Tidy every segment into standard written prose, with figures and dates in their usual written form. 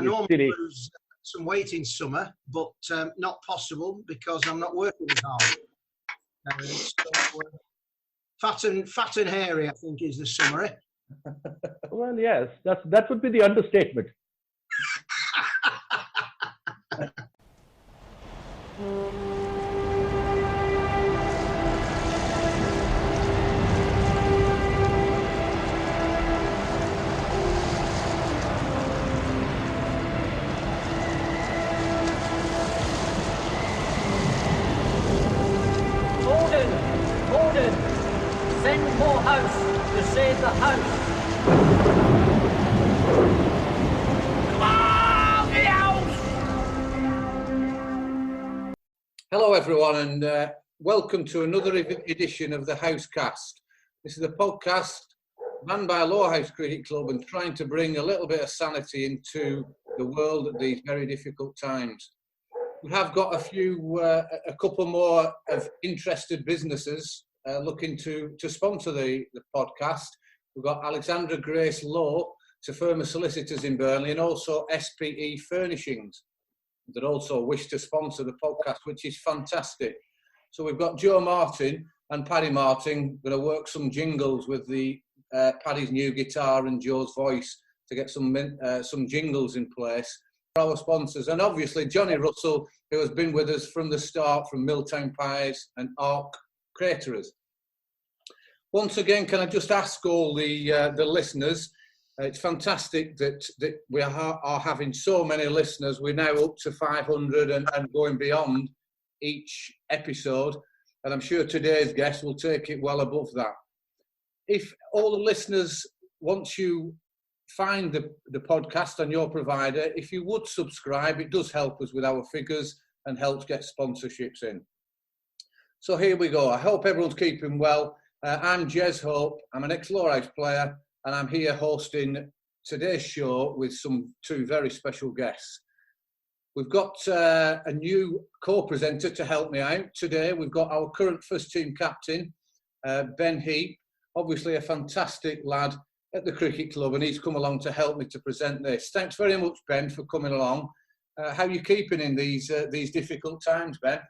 I normally lose some weight in summer, but not possible because I'm not working as hard. Fat and hairy, I think, is the summary. Well, yes, that would be the understatement. Ordered! Send Moorhouse to save the house! Come on, the house! Hello everyone and welcome to another edition of the Housecast. This is a podcast run by Lowerhouse Cricket Club and trying to bring a little bit of sanity into the world at these very difficult times. We have got a couple more of interested businesses looking to sponsor the podcast. We've got Alexandra Grace Law, it's a firm of solicitors in Burnley, and also SPE Furnishings that also wish to sponsor the podcast, which is fantastic. So we've got Joe Martin and Paddy Martin going to work some jingles with Paddy's new guitar and Joe's voice to get some jingles in place. Our sponsors, and obviously Johnny Russell, who has been with us from the start, from Milltown Pies and Arc Caterers. Once again, can I just ask all the listeners, it's fantastic that we are having so many listeners. We're now up to 500 and going beyond each episode, and I'm sure today's guest will take it well above that. If all the listeners, once you find the podcast on your provider, if you would subscribe, it does help us with our figures and helps get sponsorships in. So here we go. I hope everyone's keeping well. I'm Jez Hope. I'm an ex-Lowerhouse player and I'm here hosting today's show with two very special guests. We've got a new co-presenter to help me out today. We've got our current first team captain, Ben Heap, obviously a fantastic lad at the cricket club, and he's come along to help me to present this. Thanks very much, Ben, for coming along. How are you keeping in these difficult times, Ben?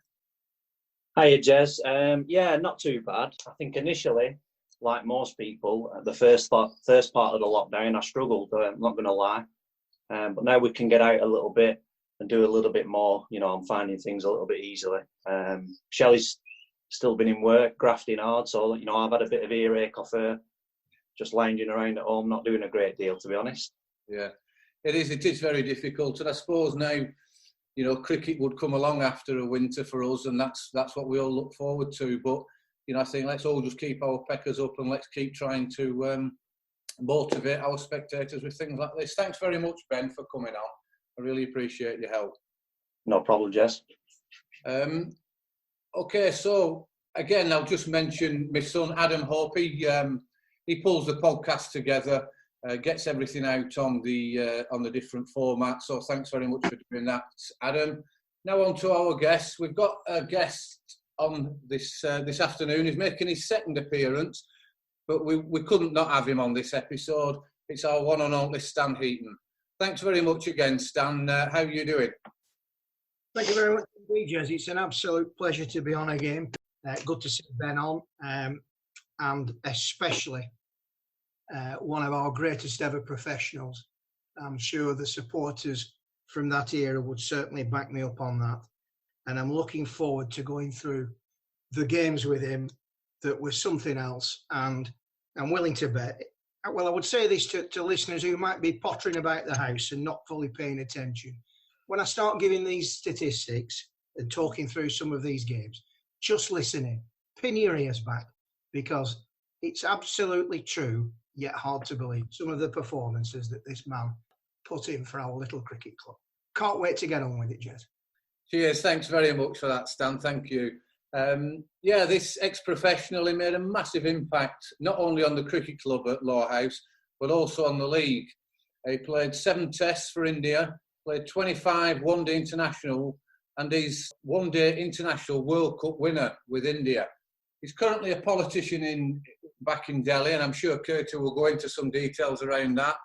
Hiya, Jez. Yeah, not too bad. I think initially, like most people, the first part of the lockdown, I struggled, I'm not going to lie. But now we can get out a little bit and do a little bit more. You know, I'm finding things a little bit easily. Shelley's still been in work, grafting hard, so, you know, I've had a bit of earache off her. Just lounging around at home, not doing a great deal, to be honest. Yeah, it is very difficult. And I suppose now, you know, cricket would come along after a winter for us, and that's what we all look forward to. But, you know, I think let's all just keep our peckers up and let's keep trying to motivate our spectators with things like this. Thanks very much, Ben, for coming on. I really appreciate your help. No problem, Jess. Okay, so again, I'll just mention my son, Adam Hope. He pulls the podcast together, gets everything out on the different formats. So thanks very much for doing that, Adam. Now on to our guests. We've got a guest on this afternoon. He's making his second appearance, but we couldn't not have him on this episode. It's our one and only Stan Heaton. Thanks very much again, Stan. How are you doing? Thank you very much indeed, Jez. It's an absolute pleasure to be on again. Good to see Ben on. And especially one of our greatest ever professionals. I'm sure the supporters from that era would certainly back me up on that. And I'm looking forward to going through the games with him that was something else. And I'm willing to bet, well, I would say this to listeners who might be pottering about the house and not fully paying attention. When I start giving these statistics and talking through some of these games, just listening, pin your ears back, because it's absolutely true, yet hard to believe, some of the performances that this man put in for our little cricket club. Can't wait to get on with it, Jez. Cheers, thanks very much for that, Stan, thank you. This ex-professional, he made a massive impact, not only on the cricket club at Lowerhouse, but also on the league. He played 7 tests for India, played 25 one-day international, and he's one-day international World Cup winner with India. He's currently a politician back in Delhi, and I'm sure Kirti will go into some details around that.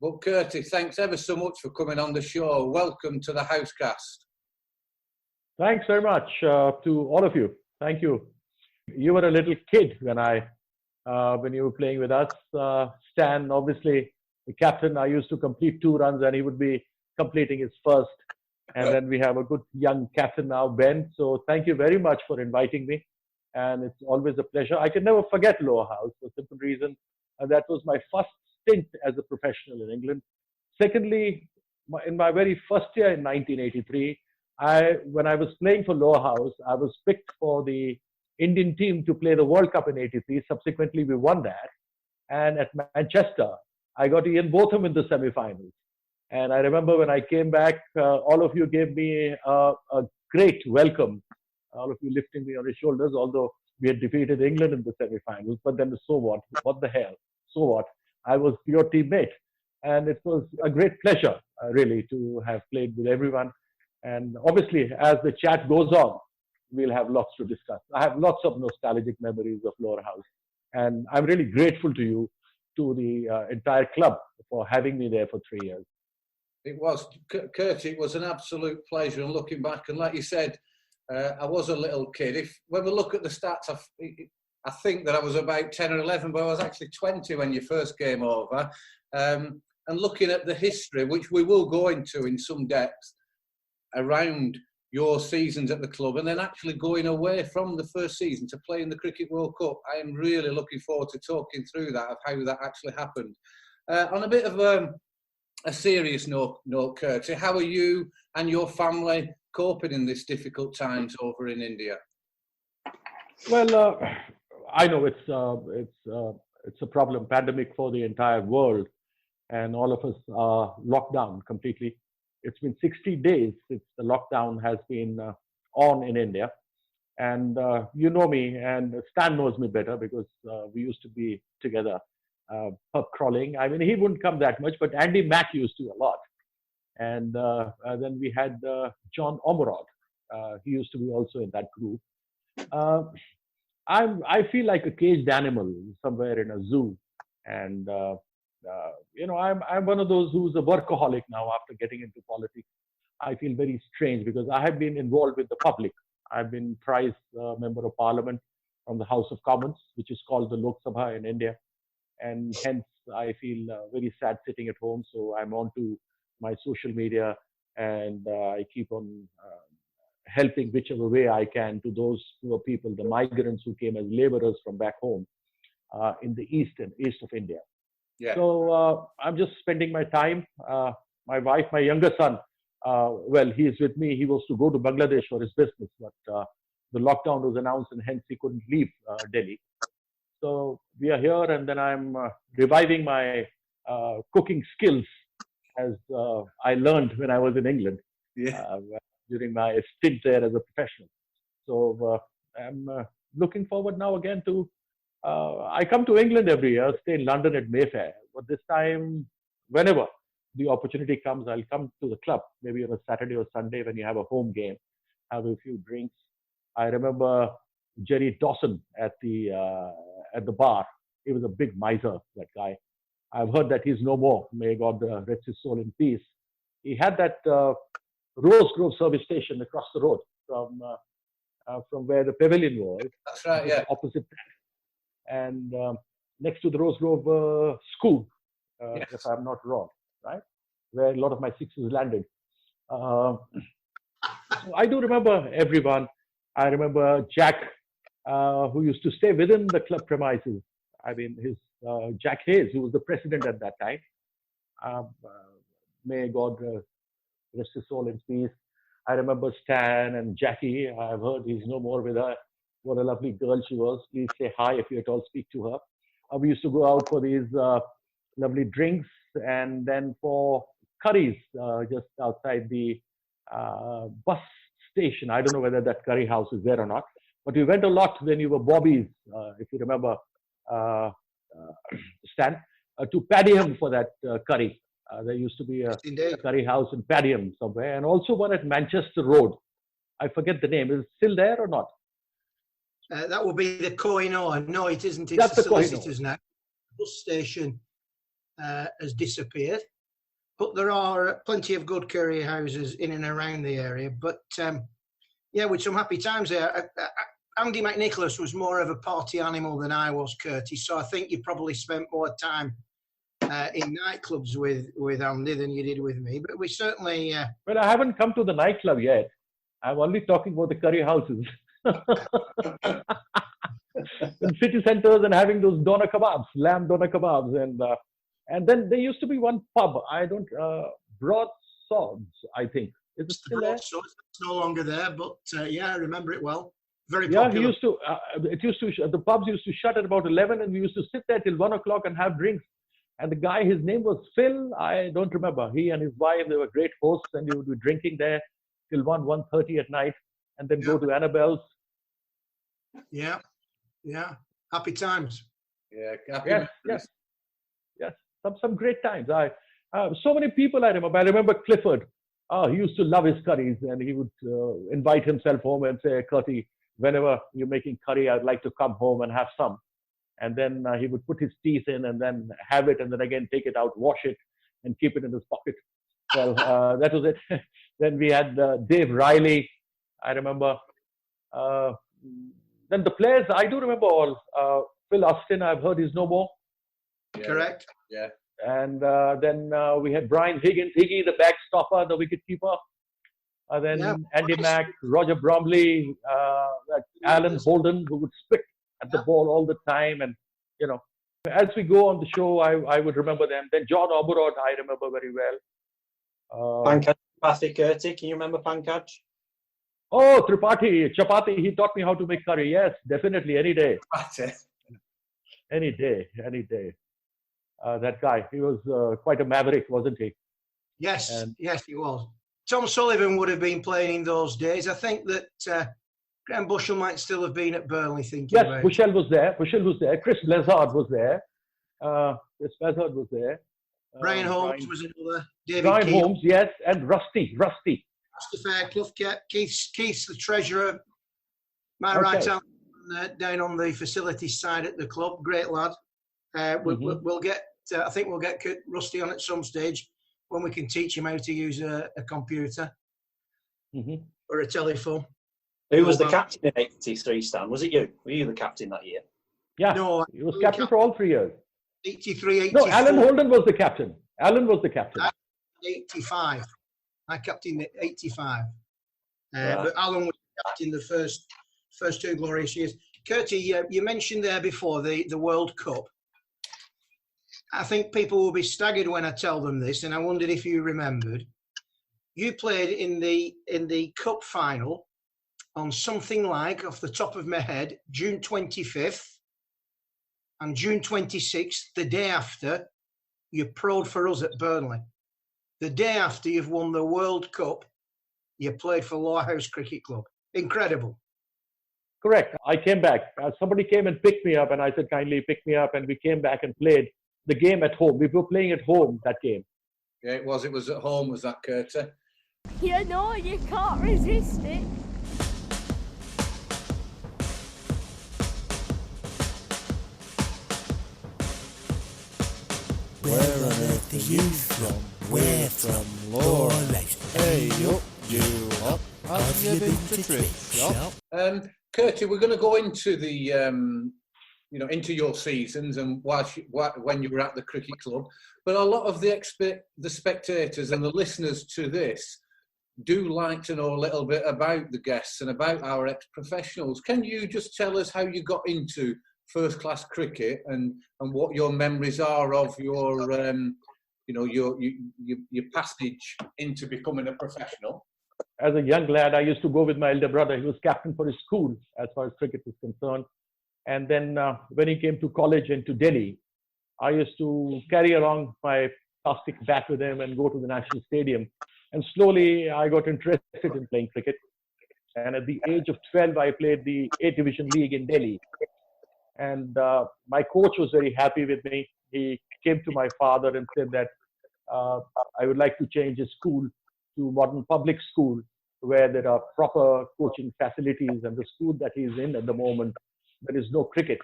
Well, Kirti, thanks ever so much for coming on the show. Welcome to the Housecast. Thanks very much to all of you. Thank you. You were a little kid when you were playing with us. Stan, obviously, the captain, I used to complete 2 runs and he would be completing his first. And then we have a good young captain now, Ben. So thank you very much for inviting me. And it's always a pleasure. I can never forget Lowerhouse for a simple reason. And that was my first stint as a professional in England. Secondly, in my very first year in 1983, when I was playing for Lowerhouse, I was picked for the Indian team to play the World Cup in '83. Subsequently, we won that. And at Manchester, I got Ian Botham in the semi-finals. And I remember when I came back, all of you gave me a great welcome. All of you lifting me on your shoulders, although we had defeated England in the semi-finals. But then so what? What the hell? So what? I was your teammate. And it was a great pleasure, really, to have played with everyone. And obviously, as the chat goes on, we'll have lots to discuss. I have lots of nostalgic memories of Lowerhouse. And I'm really grateful to you, to the entire club, for having me there for 3 years. It was, Kirti, it was an absolute pleasure. And looking back, and like you said, I was a little kid. When we look at the stats, I think that I was about 10 or 11, but I was actually 20 when you first came over. And looking at the history, which we will go into in some depth, around your seasons at the club, and then actually going away from the first season to play in the Cricket World Cup, I am really looking forward to talking through that, of how that actually happened. On a bit of a serious note, Kirti, how are you and your family coping in these difficult times over in India? Well, I know it's a problem, pandemic for the entire world, and all of us are locked down completely. It's been 60 days since the lockdown has been on in India. And you know me, and Stan knows me better because we used to be together pub crawling. I mean, he wouldn't come that much, but Andy Mack used to a lot. And then we had John Omrod. He used to be also in that group. I feel like a caged animal somewhere in a zoo. And I'm one of those who's a workaholic now after getting into politics. I feel very strange because I have been involved with the public. I've been thrice member of parliament from the House of Commons, which is called the Lok Sabha in India. And hence, I feel very sad sitting at home. So I'm on to my social media and I keep on helping whichever way I can to those poor people, the migrants who came as laborers from back home in the east of India. Yeah. So I'm just spending my time. My wife, my younger son, well, he is with me. He was to go to Bangladesh for his business, but the lockdown was announced and hence he couldn't leave Delhi. So we are here, and then I'm reviving my cooking skills as I learned when I was in England during my stint there as a professional. So I'm looking forward now again to I come to England every year, stay in London at Mayfair, but this time, whenever the opportunity comes, I'll come to the club, maybe on a Saturday or Sunday when you have a home game, have a few drinks. I remember Jerry Dawson at the bar. He was a big miser, that guy. I've heard that he's no more. May God rest his soul in peace. He had that Rose Grove service station across the road from where the pavilion was. That's right, yeah. Opposite. And next to the Rose Grove school, yes. If I'm not wrong, right? Where a lot of my sixes landed. So I do remember everyone. I remember Jack, who used to stay within the club premises. I mean, Jack Hayes, who was the president at that time. May God rest his soul in peace. I remember Stan and Jackie. I've heard he's no more with her. What a lovely girl she was. Please say hi if you at all speak to her. We used to go out for these lovely drinks and then for curries just outside the bus station. I don't know whether that curry house is there or not. But we went a lot when you were Bobby's, if you remember, Stan, to Padiham for that curry. There used to be a curry house in Padiham somewhere, and also one at Manchester Road. I forget the name. Is it still there or not? That would be the Kohinoor. No, it isn't. It's That's the the solicitors now. Bus station has disappeared. But there are plenty of good curry houses in and around the area. But yeah, with some happy times there. Andy McNicholas was more of a party animal than I was, Kirti. So I think you probably spent more time in nightclubs with Andy than you did with me. But we certainly... Well, I haven't come to the nightclub yet. I'm only talking about the curry houses. In city centers and having those doner kebabs, lamb doner kebabs. And then there used to be one pub. Broadswords, I think. Is it still there? So it's no longer there, but yeah, I remember it well. Very Yeah, popular. the pubs used to shut at about 11, and we used to sit there till 1 o'clock and have drinks. And the guy, his name was Phil. I don't remember. He and his wife, they were great hosts, and you would be drinking there till 1:30 at night, and then go to Annabelle's. Yeah, yeah. Happy times. Yeah, Yes. Some great times. So many people I remember. I remember Clifford. He used to love his curries, and he would invite himself home and say, "Kirti, whenever you're making curry, I'd like to come home and have some." And then he would put his teeth in and then have it, and then again take it out, wash it, and keep it in his pocket. Well, that was it. Then we had Dave Riley. I remember. Then the players, I do remember all. Phil Austin, I've heard he's no more. Yeah. Correct. Yeah. And then we had Brian Higgins, Higgy, the backstopper, the wicketkeeper. Then Andy Mack, Roger Bromley, Alan Holden, who would spit at the ball all the time. And, you know, as we go on the show, I would remember them. Then John Oberod, I remember very well. Pankaj Tripathi, Kirti, can you remember Pankaj? Oh, Chapati, he taught me how to make curry. Yes, definitely, any day. Any day. That guy, he was quite a maverick, wasn't he? Yes, yes, he was. Tom Sullivan would have been playing in those days. I think that Graham Bushell might still have been at Burnley thinking about it. Bushell was there. Chris Blazard was there. Brian Holmes was another. David Brian Keith. Holmes, yes, and Rusty. Fairclough, Keith's the treasurer. My right hand down on the facilities side at the club. Great lad. We'll get. I think we'll get Rusty on at some stage when we can teach him how to use a computer or a telephone. Who was the captain in '83, Stan? Was it you? Were you the captain that year? Yeah, no, he was captain for all 3 years. 83, 84. No, Alan Holden was the captain. 85. I captained at 85. But Alan was captain the first two glorious years. Kirti, you mentioned there before the World Cup. I think people will be staggered when I tell them this, and I wondered if you remembered. You played in the cup final on something like, off the top of my head, June 25th and June 26th, the day after, you pro'd for us at Burnley. The day after you've won the World Cup, you played for Lowerhouse Cricket Club. Incredible. Correct. I came back. Somebody came and picked me up, and I said, kindly pick me up, and we came back and played the game at home. We were playing at home that game. Yeah, it was. It was at home, was that, Kirti? You know, you can't resist it. Where on earth are you from? We're from Lowerhouse. Hey up, you up. Have you been to Trip Shop? Kirti, we're going to go into the, into your seasons and when you were at the cricket club. But a lot of the spectators and the listeners to this do like to know a little bit about the guests and about our ex-professionals. Can you just tell us how you got into first-class cricket and what your memories are of your passage into becoming a professional? As a young lad, I used to go with my elder brother. He was captain for his school as far as cricket is concerned. And then when he came to college and to Delhi, I used to carry along my plastic bat with him and go to the National Stadium. And slowly I got interested in playing cricket. And at the age of 12, I played the 8th Division League in Delhi. And my coach was very happy with me. He came to my father and said that I would like to change his school to modern public school where there are proper coaching facilities, and the school that he's in at the moment, there is no cricket.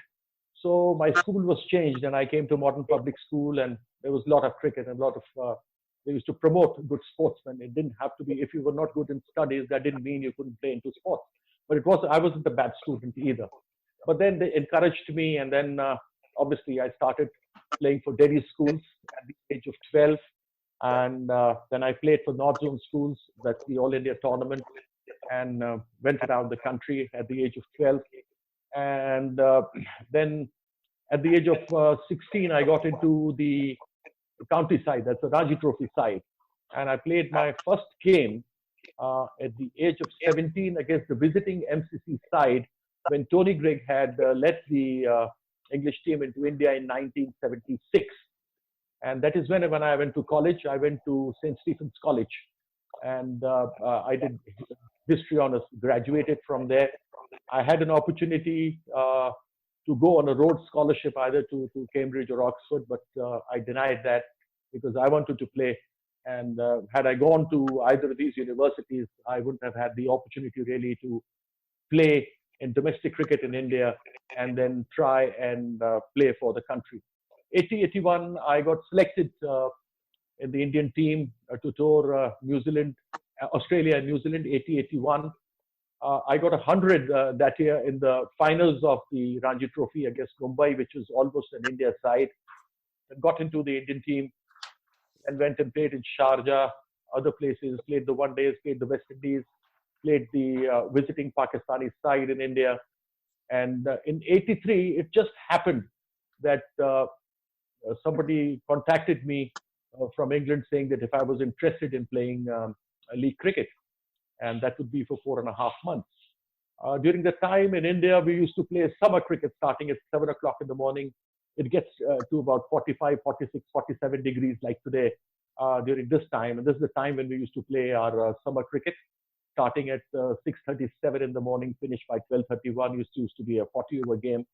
So my school was changed and I came to modern public school, and there was a lot of cricket and a lot of, they used to promote good sportsmen. It didn't have to be, if you were not good in studies, that didn't mean you couldn't play into sports. But I wasn't a bad student either. But then they encouraged me, and then obviously I started playing for Delhi schools at the age of 12. And then I played for North Zone schools, that's the All India tournament, and went around the country at the age of 12. And then at the age of 16, I got into the county side, that's the Ranji Trophy side. And I played my first game at the age of 17 against the visiting MCC side when Tony Greig had led the English team into India in 1976. And that is when I went to college. I went to St. Stephen's College, and I did history honors, graduated from there. I had an opportunity to go on a Rhodes scholarship either to Cambridge or Oxford, but I denied that because I wanted to play. And had I gone to either of these universities, I wouldn't have had the opportunity really to play in domestic cricket in India and then try and play for the country. 80-81, I got selected in the Indian team to tour New Zealand, Australia and New Zealand, 80-81. I got 100 that year in the finals of the Ranji Trophy against Mumbai, which was almost an India side. And got into the Indian team and went and played in Sharjah, other places, played the one days, played the West Indies, played the visiting Pakistani side in India. And in 83, it just happened that somebody contacted me from England saying that if I was interested in playing league cricket, and that would be for 4.5 months. During the time in India, we used to play summer cricket starting at 7 o'clock in the morning. It gets to about 45, 46, 47 degrees like today during this time. And this is the time when we used to play our summer cricket, starting at 6:37 in the morning, finished by 12:31. Used to be a 40-over game.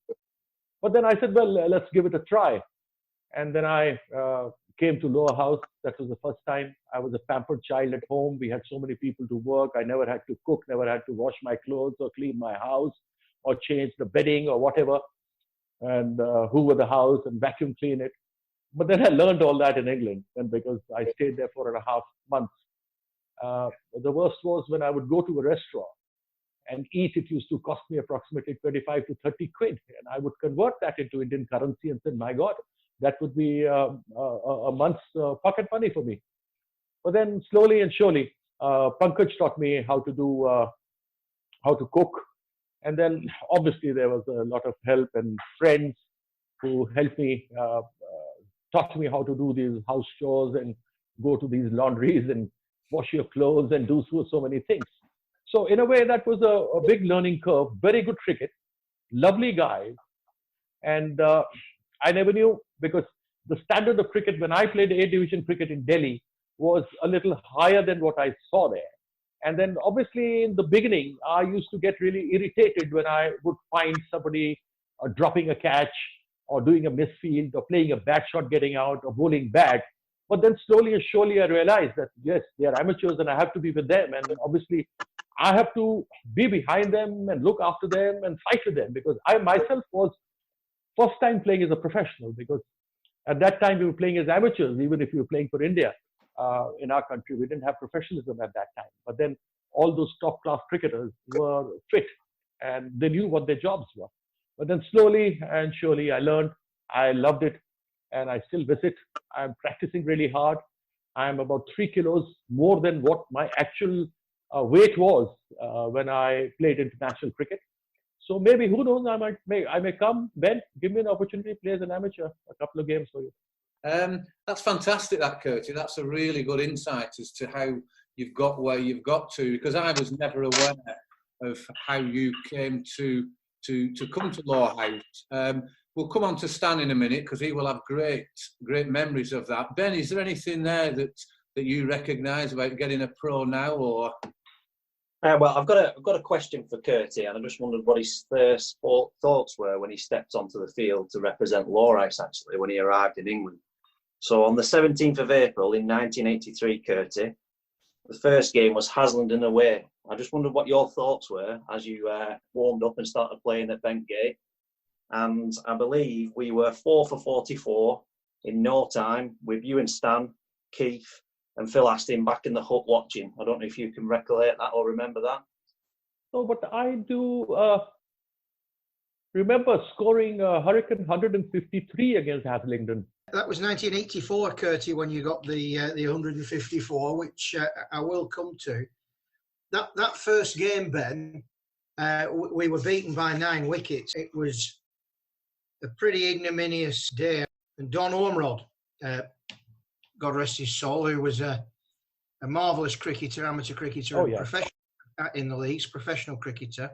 But then I said, well, let's give it a try. And then I came to Lowerhouse. That was the first time. I was a pampered child at home. We had so many people to work. I never had to cook, never had to wash my clothes or clean my house or change the bedding or whatever, and hoover the house and vacuum clean it. But then I learned all that in England, and because I stayed there 4.5 months. The worst was when I would go to a restaurant and eat, it used to cost me approximately 25 to 30 quid. And I would convert that into Indian currency and said, my God, that would be a month's pocket money for me. But then slowly and surely, Pankaj taught me how to cook. And then obviously there was a lot of help and friends who helped me, taught me how to do these house chores and go to these laundries and wash your clothes and do so many things. So in a way, that was a big learning curve, very good cricket, lovely guys. And I never knew, because the standard of cricket when I played A division cricket in Delhi was a little higher than what I saw there. And then obviously in the beginning, I used to get really irritated when I would find somebody dropping a catch or doing a misfield or playing a bad shot getting out or bowling bad. But then slowly and surely I realized that, yes, they are amateurs and I have to be with them. And obviously I have to be behind them and look after them and fight with them, because I myself was first time playing as a professional, because at that time we were playing as amateurs. Even if we were playing for India in our country, we didn't have professionalism at that time. But then all those top class cricketers were fit and they knew what their jobs were. But then slowly and surely I learned, I loved it, and I still visit. I'm practicing really hard. I'm about 3 kilos more than what my actual weight was when I played international cricket. So maybe, who knows, I may come, Ben, give me an opportunity to play as an amateur, a couple of games for you. That's fantastic, that, Kirti. That's a really good insight as to how you've got where you've got to, because I was never aware of how you came to come to Lowerhouse. We'll come on to Stan in a minute, because he will have great memories of that. Ben, is there anything there that you recognise about getting a pro now, or? Well, I've got a question for Kirti, and I just wondered what his first thoughts were when he stepped onto the field to represent Lowerhouse, actually, when he arrived in England. So on the 17th of April in 1983, Kirti, the first game was Haslingden away. I just wondered what your thoughts were as you warmed up and started playing at Bentgate. And I believe we were 4 for 44 in no time with you and Stan, Keith, and Phil Astin back in the hut watching. I don't know if you can recollect that or remember that. No, but I do remember scoring Hurricane 153 against Haslingden. That was 1984, Kirti, when you got the 154, which I will come to. That first game, Ben, we were beaten by 9 wickets. It was a pretty ignominious day. And Don Ormrod, God rest his soul, who was a marvellous cricketer, amateur cricketer, and professional in the leagues, professional cricketer,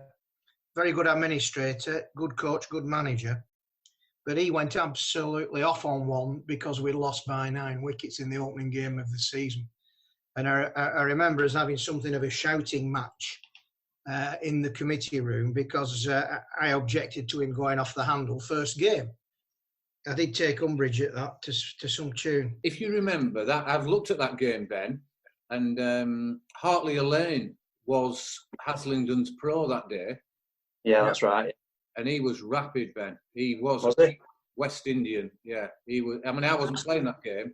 very good administrator, good coach, good manager. But he went absolutely off on one because we'd lost by 9 wickets in the opening game of the season. And I remember us having something of a shouting match in the committee room because I objected to him going off the handle first game. I did take umbrage at that to some tune. If you remember that, I've looked at that game, Ben, and Hartley Lane was Haslingden's pro that day. Yeah, that's right. And he was rapid, Ben. He was he? West Indian. Yeah, he was. I mean, I wasn't playing that game,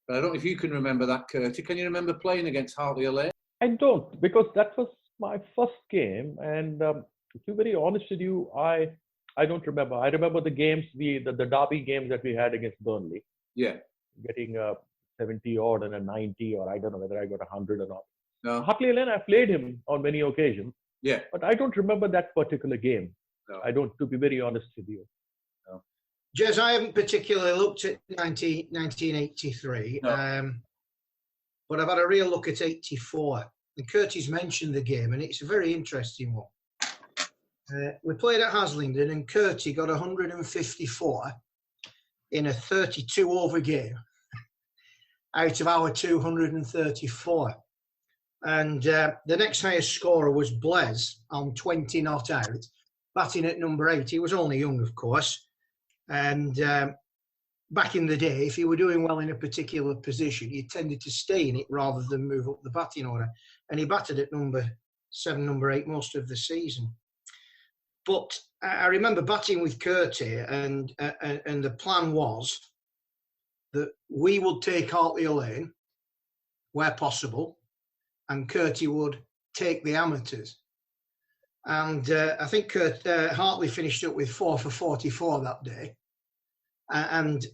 but I don't know if you can remember that, Kirti. Can you remember playing against Hartley Lane? I don't, because that was my first game, and to be very honest with you, I don't remember. I remember the games, the derby games that we had against Burnley. Yeah. Getting 70 odd and a 90, or I don't know whether I got 100 or not. No. Hartley Lane, I played him on many occasions. Yeah. But I don't remember that particular game. No. I don't, to be very honest with you. No. Jez, I haven't particularly looked at 1983, No. but I've had a real look at 84. And Kirti's mentioned the game, and it's a very interesting one. We played at Haslingden, and Kirti got 154 in a 32-over game out of our 234. And the next highest scorer was Blaise on 20 not out, batting at number 8. He was only young, of course. And back in the day, if you were doing well in a particular position, you tended to stay in it rather than move up the batting order. And he batted at number 7, number 8 most of the season. But I remember batting with Kirti, and the plan was that we would take Hartley Lane where possible, and Kirti would take the amateurs. And I think Hartley finished up with 4 for 44 that day. And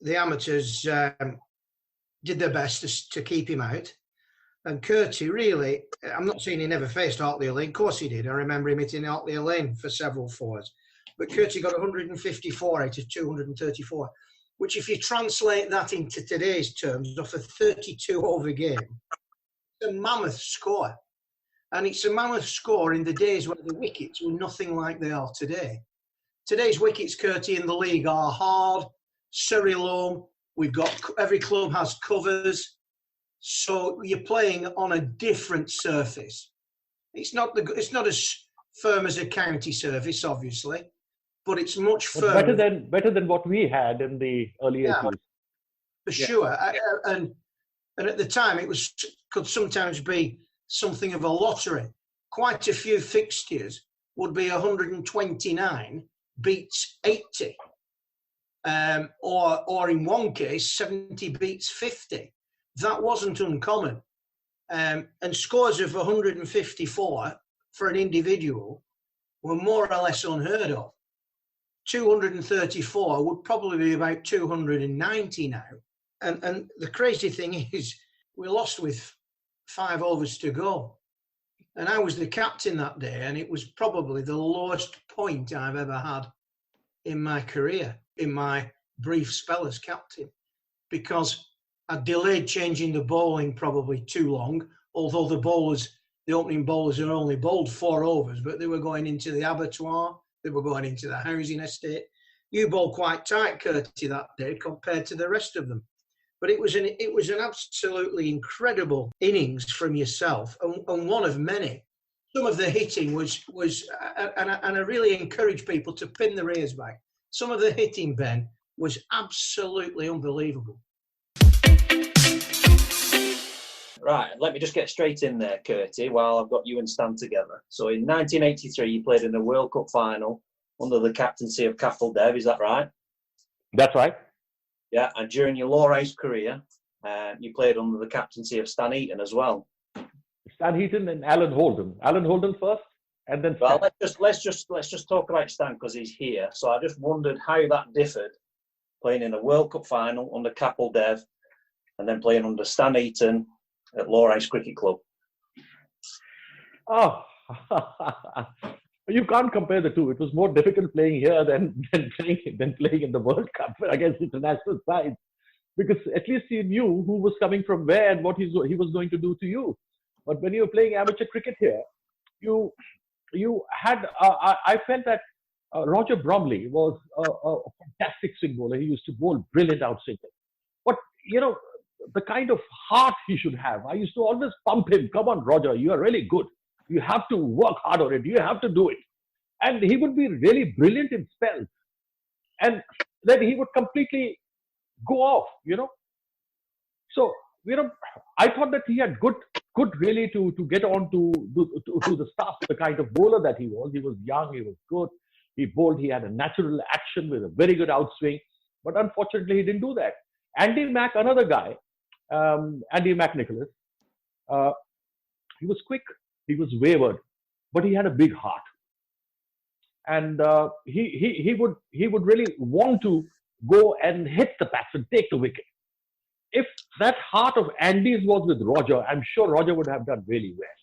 the amateurs did their best to keep him out. And Kirti really, I'm not saying he never faced Hartley Lane. Of course he did. I remember him hitting Hartley Lane for several fours. But Kirti got 154 out of 234, which if you translate that into today's terms, off a 32-over game, it's a mammoth score. And it's a mammoth score in the days where the wickets were nothing like they are today. Today's wickets, Kirti, in the league are hard, Surrey loam. We've got, every club has covers. So you're playing on a different surface. It's not as firm as a county surface, obviously, but it's much firmer. Better than what we had in the early 80s. For sure. And at the time, could sometimes be something of a lottery. Quite a few fixtures would be 129 beats 80, or in one case 70 beats 50. That wasn't uncommon, and scores of 154 for an individual were more or less unheard of. 234 would probably be about 290 now, and the crazy thing is we lost with 5 overs to go, and I was the captain that day, and it was probably the lowest point I've ever had in my career, in my brief spell as captain, because I delayed changing the bowling probably too long, although the opening bowlers had only bowled 4 overs, but they were going into the abattoir, they were going into the housing estate. You bowled quite tight, Kirti, that day compared to the rest of them. But it was an absolutely incredible innings from yourself, and one of many. Some of the hitting was and I really encourage people to pin their ears back. Some of the hitting, Ben, was absolutely unbelievable. Right, let me just get straight in there, Kirti, while I've got you and Stan together. So in 1983, you played in the World Cup final under the captaincy of Cathal Dev, is that right? That's right. Yeah, and during your Lowerhouse career, you played under the captaincy of Stan Eaton as well. Stan Eaton and Alan Holden. Alan Holden first, and then Stan. Well, let's just talk about Stan because he's here. So I just wondered how that differed, playing in a World Cup final under Capel Dev, and then playing under Stan Eaton at Lowerhouse Cricket Club. Oh, you can't compare the two. It was more difficult playing here than playing in the World Cup against international sides, because at least you knew who was coming from where and what he was going to do to you. But when you were playing amateur cricket here, you had. I felt that Roger Bromley was a fantastic swing bowler. He used to bowl brilliant outswingers. But the kind of heart he should have. I used to always pump him. Come on, Roger, you are really good. You have to work hard on it. You have to do it. And he would be really brilliant in spells. And then he would completely go off, So, I thought that he had good really to get on to the stuff, the kind of bowler that he was. He was young, he was good. He bowled, he had a natural action with a very good outswing. But unfortunately, he didn't do that. Andy Mack, another guy, Andy McNicholas, he was quick. He was wayward, but he had a big heart, and he would really want to go and hit the bats and take the wicket. If that heart of Andy's was with Roger, I'm sure Roger would have done really well.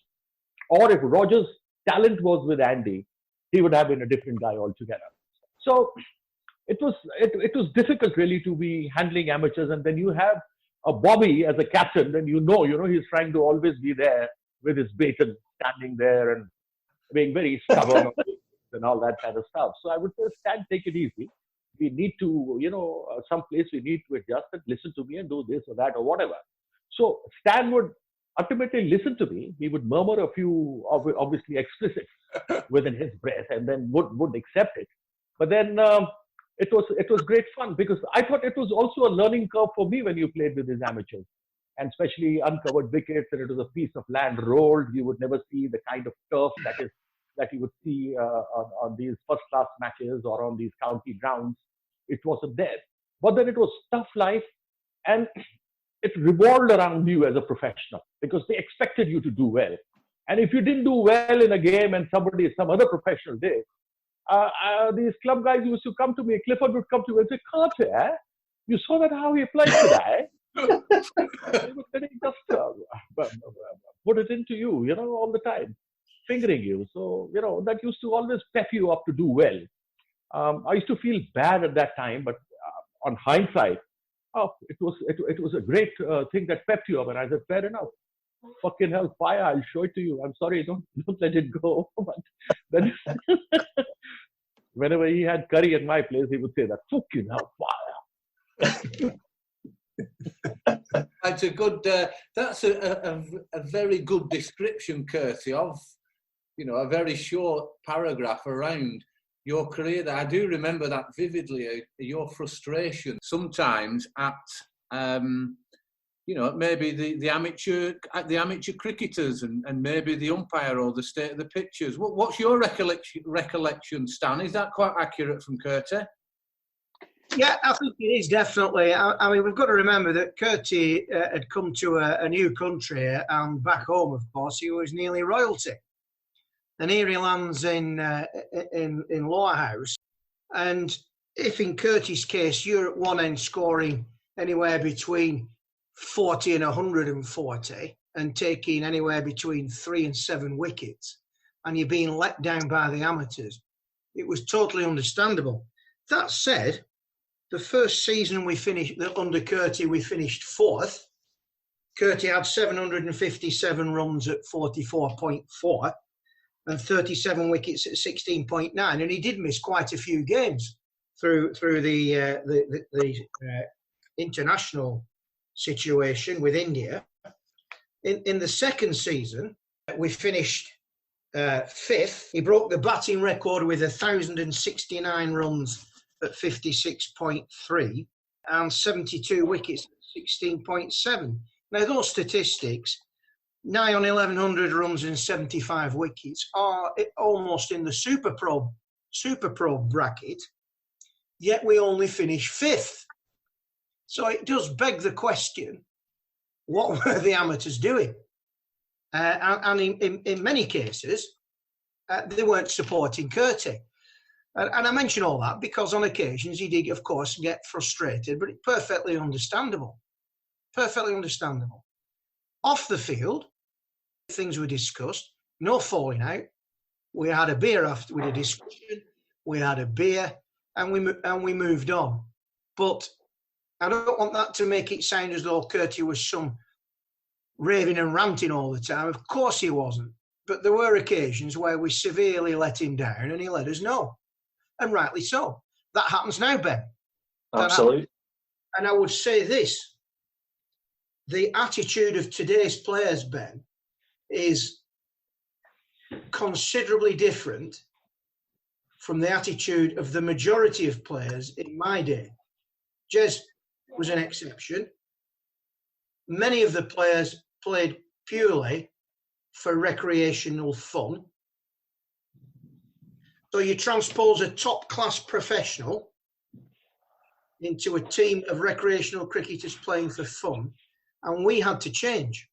Or if Roger's talent was with Andy, he would have been a different guy altogether. So it was difficult really to be handling amateurs, and then you have a Bobby as a captain, then he's trying to always be there with his baton, standing there and being very stubborn and all that kind of stuff. So I would say, Stan, take it easy. We need to, someplace we need to adjust and listen to me and do this or that or whatever. So Stan would ultimately listen to me. He would murmur a few, obviously explicit within his breath, and then would accept it. But then it was great fun, because I thought it was also a learning curve for me when you played with these amateurs. And especially uncovered wickets, and it was a piece of land rolled. You would never see the kind of turf that you would see on these first-class matches or on these county grounds. It wasn't there. But then it was tough life, and it revolved around you as a professional, because they expected you to do well. And if you didn't do well in a game and some other professional did, these club guys used to come to me. Clifford would come to me and say, "Kirti, you saw that how he played today?" They would just put it into you, all the time, fingering you. So, that used to always pep you up to do well. I used to feel bad at that time, but on hindsight, it was a great thing that pepped you up. And I said, fair enough. Fucking hell, fire! I'll show it to you. I'm sorry, don't let it go. But then, whenever he had curry at my place, he would say that, fucking hell, fire. That's a good. That's a very good description, Kirti, of a very short paragraph around your career. That I do remember that vividly. Your frustration sometimes at maybe the amateur cricketers and maybe the umpire or the state of the pitches. What's your recollection, Stan? Is that quite accurate from Kirti? Yeah, I think it is, definitely. I mean, we've got to remember that Kirti had come to a new country, and back home, of course, he was nearly royalty. And here he lands in Lowerhouse. And if in Kirti's case, you're at one end scoring anywhere between 40 and 140 and taking anywhere between 3 and 7 wickets, and you're being let down by the amateurs, it was totally understandable. That said, the first season we finished under Kirti, we finished 4th. Kirti had 757 runs at 44.4 and 37 wickets at 16.9, and he did miss quite a few games through the international situation with India. In the second season, we finished 5th. He broke the batting record with 1,069 runs at 56.3 and 72 wickets at 16.7. Now, those statistics, nigh on 1,100 runs and 75 wickets, are almost in the Super Pro bracket, yet we only finished 5th. So it does beg the question, what were the amateurs doing? And in many cases, they weren't supporting Kirti. And I mention all that because on occasions he did, of course, get frustrated, but it's perfectly understandable. Perfectly understandable. Off the field, things were discussed, no falling out. We had a beer after, with a discussion, we had a beer, and we moved on. But I don't want that to make it sound as though Kirti was some raving and ranting all the time. Of course he wasn't. But there were occasions where we severely let him down and he let us know. And rightly so. That happens now, Ben. Absolutely. And I would say this. The attitude of today's players, Ben, is considerably different from the attitude of the majority of players in my day. Jez was an exception. Many of the players played purely for recreational fun. So you transpose a top-class professional into a team of recreational cricketers playing for fun, and we had to change.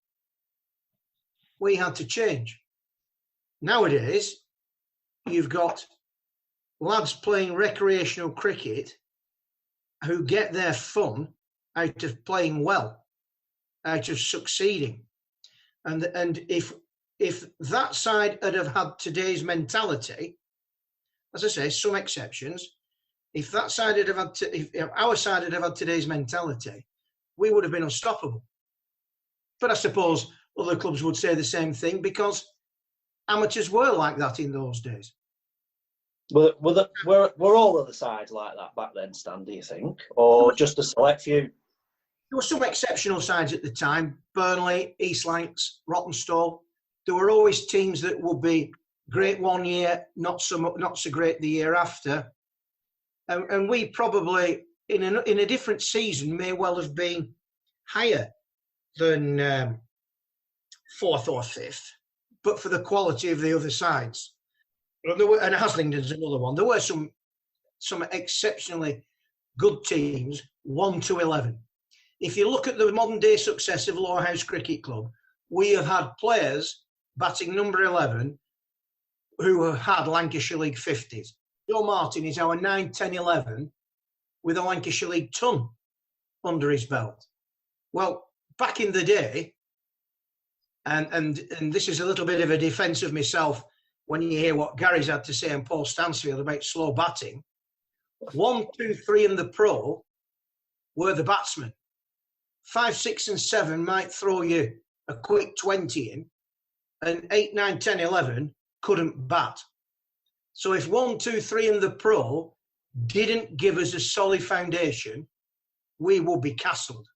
We had to change. Nowadays, you've got lads playing recreational cricket who get their fun out of playing well, out of succeeding. And if that side had have had today's mentality, as I say, some exceptions, if that side had have had if our side had have had today's mentality, we would have been unstoppable. But I suppose other clubs would say the same thing because amateurs were like that in those days. Were all of the sides like that back then, Stan, do you think? Or just a select few? There were some exceptional sides at the time. Burnley, East Lancs, Rawtenstall. There were always teams that would be great one year, not so great the year after. And we probably, in a different season, may well have been higher than fourth or fifth, but for the quality of the other sides. And Haslington's another one. There were some exceptionally good teams, 1 to 11. If you look at the modern day success of Lowerhouse Cricket Club, we have had players batting number 11 who have had Lancashire League 50s. Joe Martin is our 9, 10, 11 with a Lancashire League ton under his belt. Well, back in the day, and this is a little bit of a defence of myself when you hear what Gary's had to say and Paul Stansfield about slow batting, 1, 2, 3 in the pro were the batsmen. 5, 6 and 7 might throw you a quick 20 in, and 8, 9, 10, 11 couldn't bat. So if 1, 2, 3 in the pro didn't give us a solid foundation, we would be castled.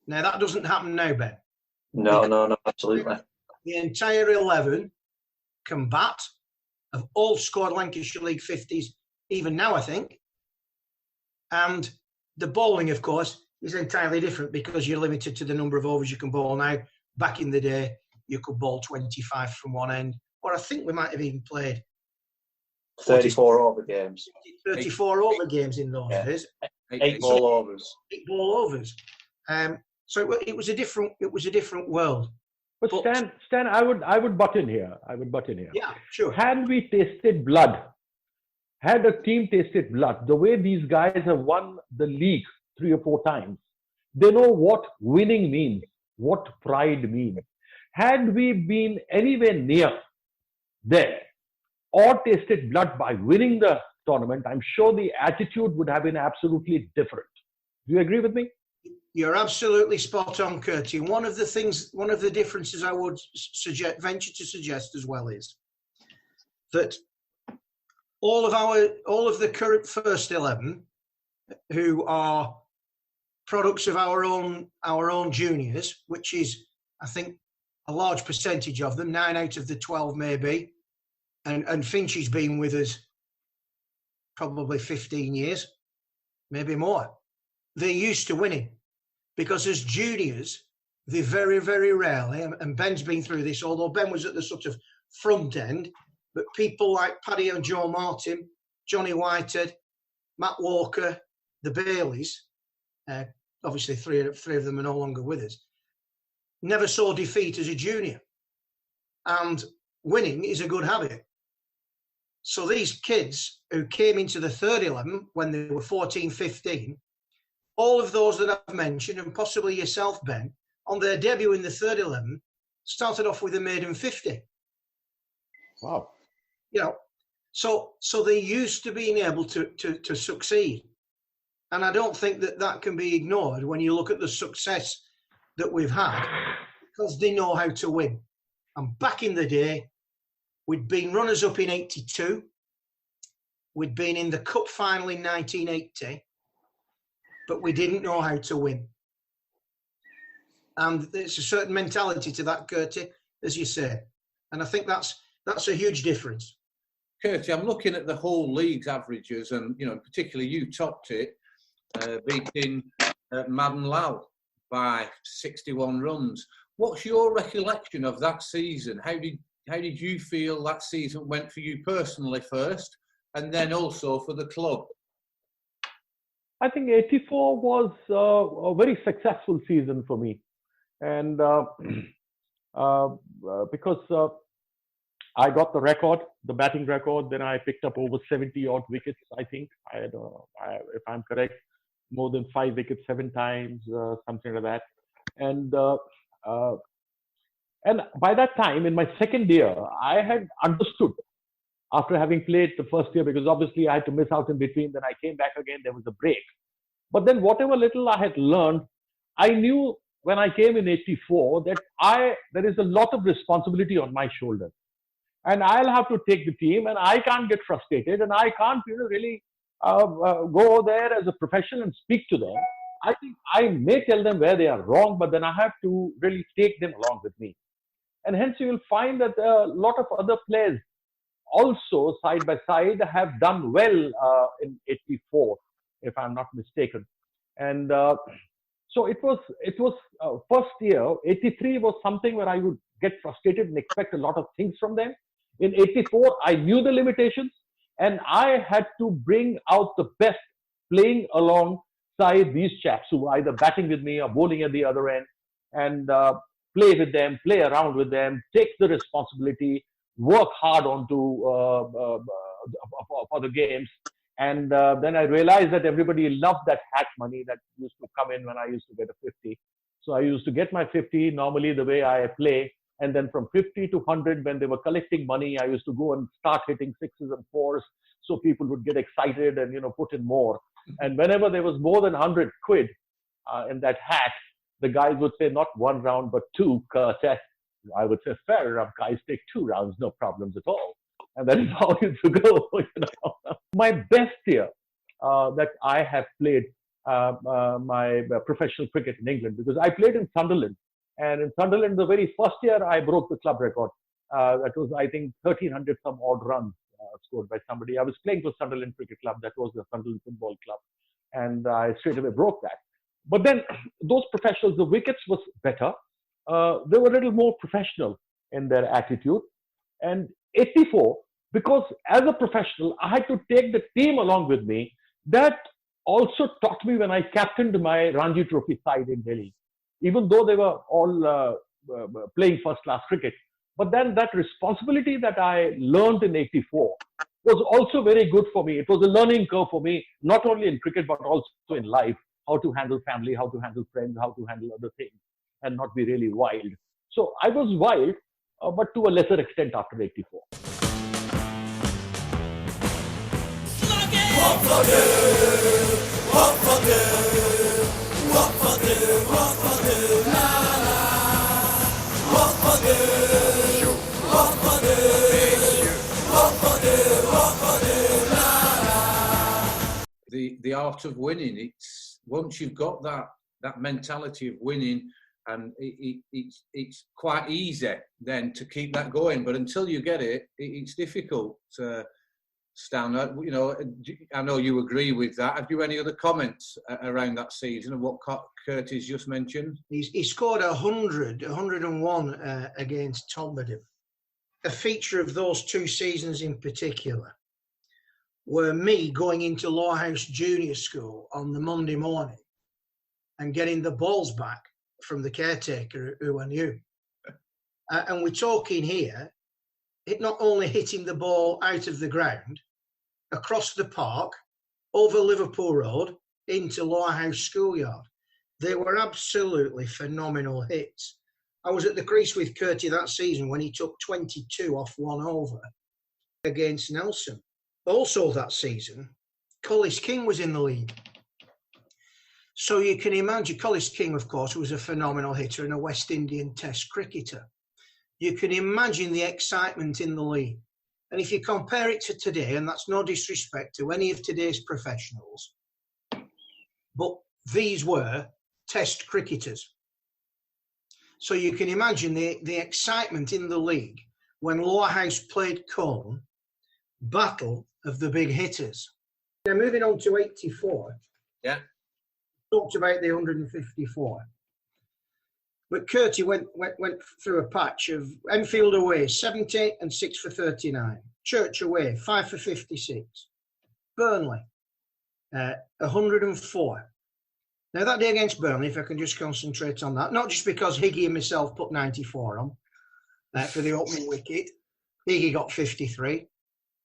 Now, that doesn't happen now, Ben. No, absolutely. The entire 11 can bat, have all scored Lancashire League 50s, even now, I think. And the bowling, of course, is entirely different because you're limited to the number of overs you can bowl now. Back in the day, you could bowl 25 from one end, or I think we might have even played 34 over games. 34 over games in those days. 8 ball overs. 8 ball overs. So it was a different world. But Stan, I would butt in here. Yeah, sure. Had we tasted blood, had a team tasted blood, the way these guys have won the league 3 or 4 times, they know what winning means, what pride means. Had we been anywhere near there or tasted blood by winning the tournament, I'm sure the attitude would have been absolutely different. Do you agree with me? You're absolutely spot on, Kirti. One of the differences I would venture to suggest as well is that all of the current first 11 who are products of our own juniors, which is, I think, a large percentage of them, 9 out of the 12 maybe, and Finch's been with us probably 15 years, maybe more. They're used to winning. Because as juniors, they very, very rarely, and Ben's been through this, although Ben was at the sort of front end, but people like Paddy and Joe Martin, Johnny Whitehead, Matt Walker, the Baileys, obviously three of them are no longer with us, never saw defeat as a junior. And winning is a good habit. So these kids who came into the third 11 when they were 14, 15, all of those that I've mentioned, and possibly yourself, Ben, on their debut in the third 11, started off with a maiden 50. Wow. You know, so they're used to being able to succeed. And I don't think that can be ignored when you look at the success that we've had, because they know how to win. And back in the day, we'd been runners-up in 82. We'd been in the cup final in 1980, but we didn't know how to win. And there's a certain mentality to that, Kirti, as you say. And I think that's a huge difference. Kirti, I'm looking at the whole league's averages, and particularly you topped it, beating Madden Lal by 61 runs. What's your recollection of that season? How did you feel that season went for you personally first, and then also for the club? I think 84 was a very successful season for me. And because I got the record, the batting record, then I picked up over 70 odd wickets, I think. I don't know if I'm correct, more than 5 wickets 7 times, something like that. And by that time, in my second year, I had understood, after having played the first year, because obviously I had to miss out in between, then I came back again, there was a break. But then whatever little I had learned, I knew when I came in 84 that there is a lot of responsibility on my shoulders. And I'll have to take the team, and I can't get frustrated, and I can't really go there as a professional and speak to them. I think I may tell them where they are wrong, but then I have to really take them along with me. And hence you will find that a lot of other players also side by side have done well in 84, if I'm not mistaken. And so it was first year, 83 was something where I would get frustrated and expect a lot of things from them. In 84, I knew the limitations, and I had to bring out the best playing alongside these chaps who were either batting with me or bowling at the other end, and play with them, play around with them, take the responsibility, work hard for the games. And then I realized that everybody loved that hat money that used to come in when I used to get a 50. So I used to get my 50, normally the way I play. And then from 50 to 100, when they were collecting money, I used to go and start hitting 6s and 4s. So people would get excited and, put in more. And whenever there was more than 100 quid in that hat, the guys would say, not 1 round, but 2, Kirti. I would say, fair enough, guys, take 2 rounds, no problems at all. And that is how it used to go. My best year that I have played my professional cricket in England, because I played in Sunderland. And in Sunderland, the very first year, I broke the club record. That was, I think, 1,300 some odd runs scored by somebody. I was playing for Sunderland Cricket Club. That was the Sunderland Football Club. And I straight away broke that. But then those professionals, the wickets was better. They were a little more professional in their attitude. And 84, because as a professional, I had to take the team along with me. That also taught me when I captained my Ranji Trophy side in Delhi, even though they were all playing first-class cricket. But then that responsibility that I learned in 84 was also very good for me. It was a learning curve for me, not only in cricket, but also in life, how to handle family, how to handle friends, how to handle other things, and not be really wild. So I was wild, but to a lesser extent after 84. The art of winning. It's once you've got that mentality of winning, and it's quite easy then to keep that going. But until you get it, it's difficult. Stan, I know you agree with that. Have you any other comments around that season and what Kirti's just mentioned? He scored 101 against Tolmadon. A feature of those 2 seasons in particular were me going into Lowerhouse Junior School on the Monday morning and getting the balls back from the caretaker who I knew. And we're talking here, it not only hitting the ball out of the ground, across the park, over Liverpool Road, into Lowerhouse schoolyard. They were absolutely phenomenal hits. I was at the crease with Kirti that season when he took 22 off 1 over against Nelson. Also that season, Collis King was in the league. So you can imagine, Collis King, of course, was a phenomenal hitter and a West Indian Test cricketer. You can imagine the excitement in the league. And if you compare it to today, and that's no disrespect to any of today's professionals, but these were Test cricketers. So you can imagine the excitement in the league when Lowerhouse played Cone, battle of the big hitters. Now moving on to 84. Yeah. Talked about the 154. But Kirti went through a patch of Enfield away, 70 and 6 for 39. Church away, 5 for 56. Burnley, 104. Now that day against Burnley, if I can just concentrate on that, not just because Higgy and myself put 94 on for the opening wicket. Higgy got 53.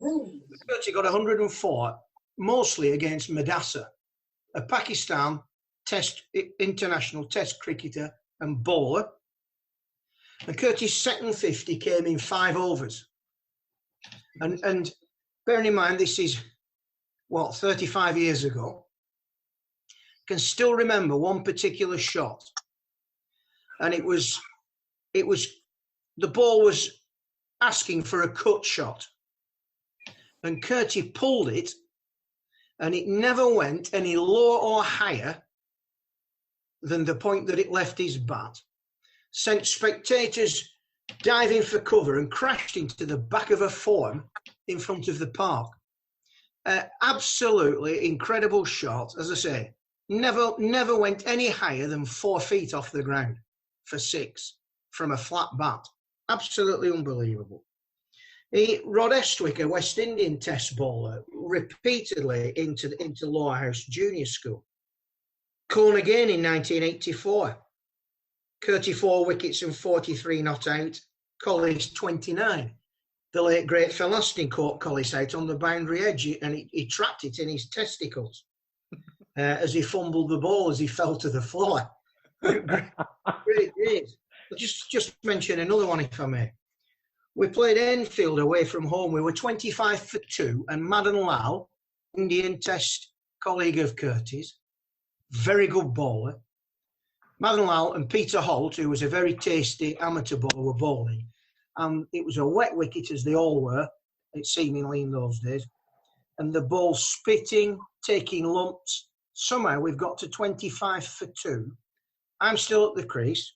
Kirti got 104, mostly against Madassa, a Pakistan international Test cricketer and bowler. And Kirti's second 50 came in 5 overs. And bearing in mind, this is, 35 years ago. Can still remember one particular shot. And it was, the ball was asking for a cut shot. And Kirti pulled it, and it never went any lower or higher than the point that it left his bat, sent spectators diving for cover and crashed into the back of a form in front of the park. Absolutely incredible shot, as I say, never went any higher than 4 feet off the ground for 6 from a flat bat. Absolutely unbelievable. Rod Estwick, a West Indian Test bowler, repeatedly into Lowerhouse Junior School. Cone again in 1984. Kirti 4 wickets and 43 not out. Collis 29. The late great Phil Astin caught Collis out on the boundary edge, and he trapped it in his testicles as he fumbled the ball as he fell to the floor. Great days. Just mention another one, if I may. We played Enfield away from home. We were 25 for 2, and Madan Lal, Indian Test colleague of Kirti's, very good bowler. Madan Lal and Peter Holt, who was a very tasty amateur bowler, were bowling. And it was a wet wicket, as they all were, seemingly in those days. And the ball spitting, taking lumps. Somehow we've got to 25 for 2. I'm still at the crease.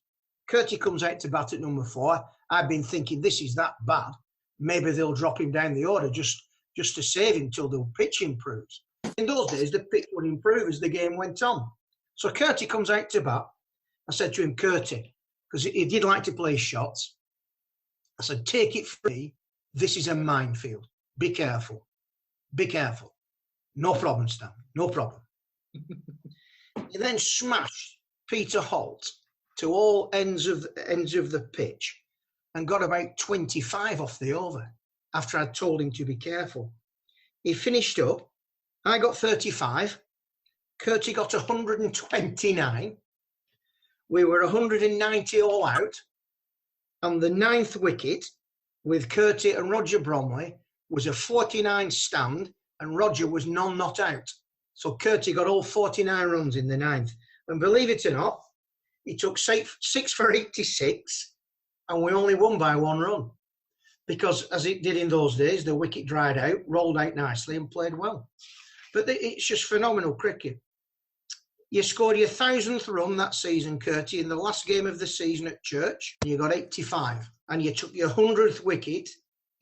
Kirti comes out to bat at number 4. I've been thinking, this is that bad. Maybe they'll drop him down the order just to save him till the pitch improves. In those days, the pitch would improve as the game went on. So Kirti comes out to bat. I said to him, Kirti, because he did like to play shots. I said, take it free. This is a minefield. Be careful. Be careful. No problem, Stan. No problem. He then smashed Peter Holt to all ends of the pitch and got about 25 off the over after I'd told him to be careful. He finished up. I got 35. Kirti got 129. We were 190 all out. And the 9th wicket with Kirti and Roger Bromley was a 49 stand, and Roger was not out. So Kirti got all 49 runs in the 9th. And believe it or not, he took 6 for 86, and we only won by 1 run. Because as it did in those days, the wicket dried out, rolled out nicely, and played well. But it's just phenomenal cricket. You scored your 1,000th run that season, Kirti, in the last game of the season at Church. You got 85. And you took your 100th wicket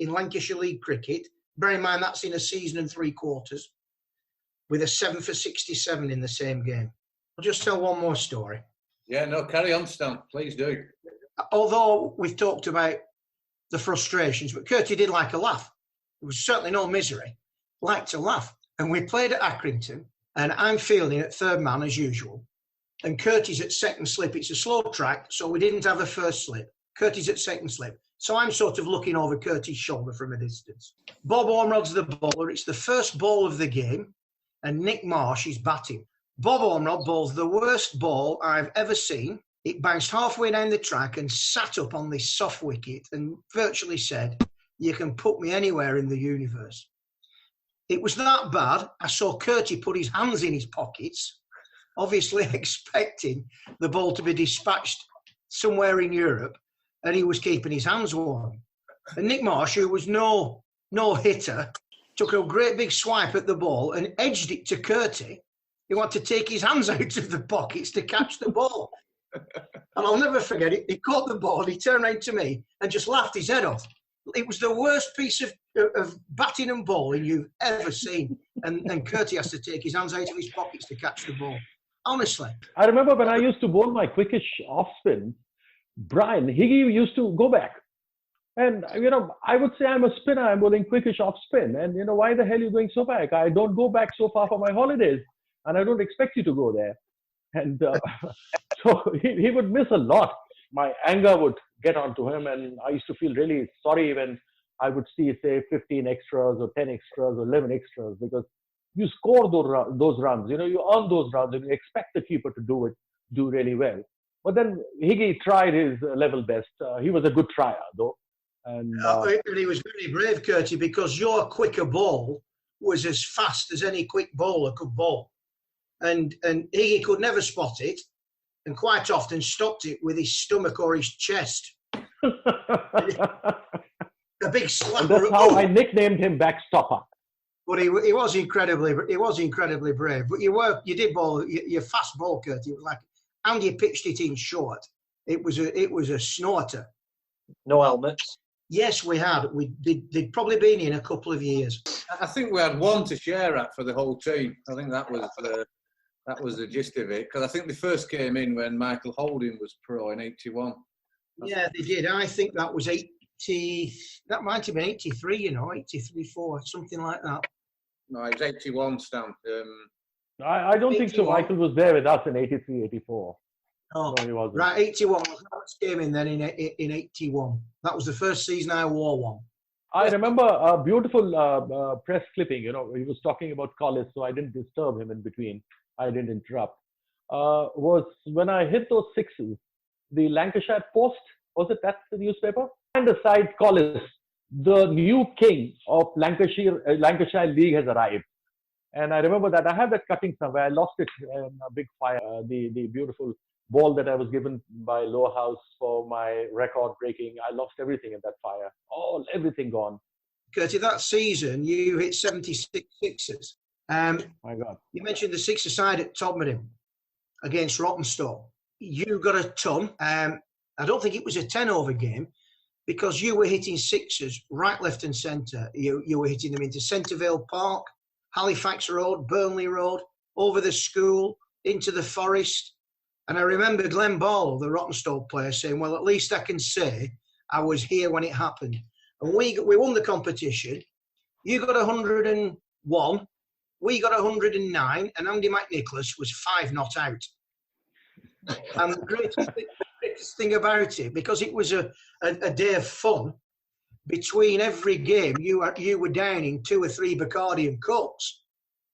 in Lancashire League cricket. Bear in mind, that's in a season and 3 quarters, with a 7 for 67 in the same game. I'll just tell one more story. Yeah, no, carry on, Stan. Please do. Although we've talked about the frustrations, but Kirti did like a laugh. There was certainly no misery. Liked to laugh. And we played at Accrington, and I'm fielding at 3rd man as usual. and Kirti's at second slip. It's a slow track, so we didn't have a first slip. Kirti's at second slip. So I'm sort of looking over Kirti's shoulder from a distance. Bob Ormrod's the bowler. It's the first ball of the game, and Nick Marsh is batting. Bob Ormrod bowls the worst ball I've ever seen. It bounced halfway down the track and sat up on this soft wicket and virtually said, "You can put me anywhere in the universe." It was that bad. I saw Kirti put his hands in his pockets, obviously expecting the ball to be dispatched somewhere in Europe, and he was keeping his hands warm. And Nick Marsh, who was no hitter, took a great big swipe at the ball and edged it to Kirti. He wanted to take his hands out of the pockets to catch the ball. And I'll never forget it. He caught the ball, he turned around to me and just laughed his head off. It was the worst piece of batting and bowling you've ever seen. And Kirti has to take his hands out of his pockets to catch the ball. Honestly. I remember when I used to bowl my quickish off spin, Brian Higgy used to go back. And, I would say I'm a spinner, I'm bowling quickish off spin. And, why the hell are you going so back? I don't go back so far for my holidays. And I don't expect you to go there. And so he would miss a lot. My anger would get onto him, and I used to feel really sorry when I would see, say, 15 extras or 10 extras or 11 extras, because you score those runs, you earn those runs, and you expect the keeper to do really well. But then Higgy tried his level best. He was a good trier, though. And he was very brave, Kirti, because your quicker ball was as fast as any quick bowler could bowl. And Higgy could never spot it, and quite often stopped it with his stomach or his chest. A big slapper. And that's how I nicknamed him Backstopper. But he was incredibly brave. But you did bowl your fast ball, Kirti. It was like, and you pitched it in short. It was a snorter. No helmets. Yes, we had. They'd probably been in a couple of years. I think we had one to share at for the whole team. I think that was the gist of it, because I think they first came in when Michael Holding was pro in '81. Yeah, they did. I think that was 80. That might have been 83. 83, 4, something like that. No, it was 81, Stan. I don't think so. Michael was there with us in 83, 84. Oh, no, he wasn't. Right, 81. Alex came in then in 81. That was the first season I wore one. I remember a beautiful press clipping. He was talking about Collis, so I didn't disturb him in between. I didn't interrupt. Was when I hit those sixes, the Lancashire Post, that's the newspaper? And aside Collis, the new king of Lancashire League has arrived. And I remember that I have that cutting somewhere. I lost it in a big fire. The beautiful ball that I was given by Lowerhouse for my record breaking. I lost everything in that fire. Everything gone. Kirti, that season you hit 76 sixes. My God. You mentioned the six-a-side at Todmorden against Rottenstone. You got a ton. I don't think it was a 10-over game, because you were hitting sixes right, left and centre. You were hitting them into Centreville Park, Halifax Road, Burnley Road, over the school, into the forest. And I remember Glenn Barlow, the Rottenstone player, saying, "Well, at least I can say I was here when it happened." And we won the competition. You got 101. We got 109, and Andy McNicholas was 5 not out. And the greatest thing about it, because it was a day of fun, between every game, you were downing 2 or 3 Bacardi and Cokes.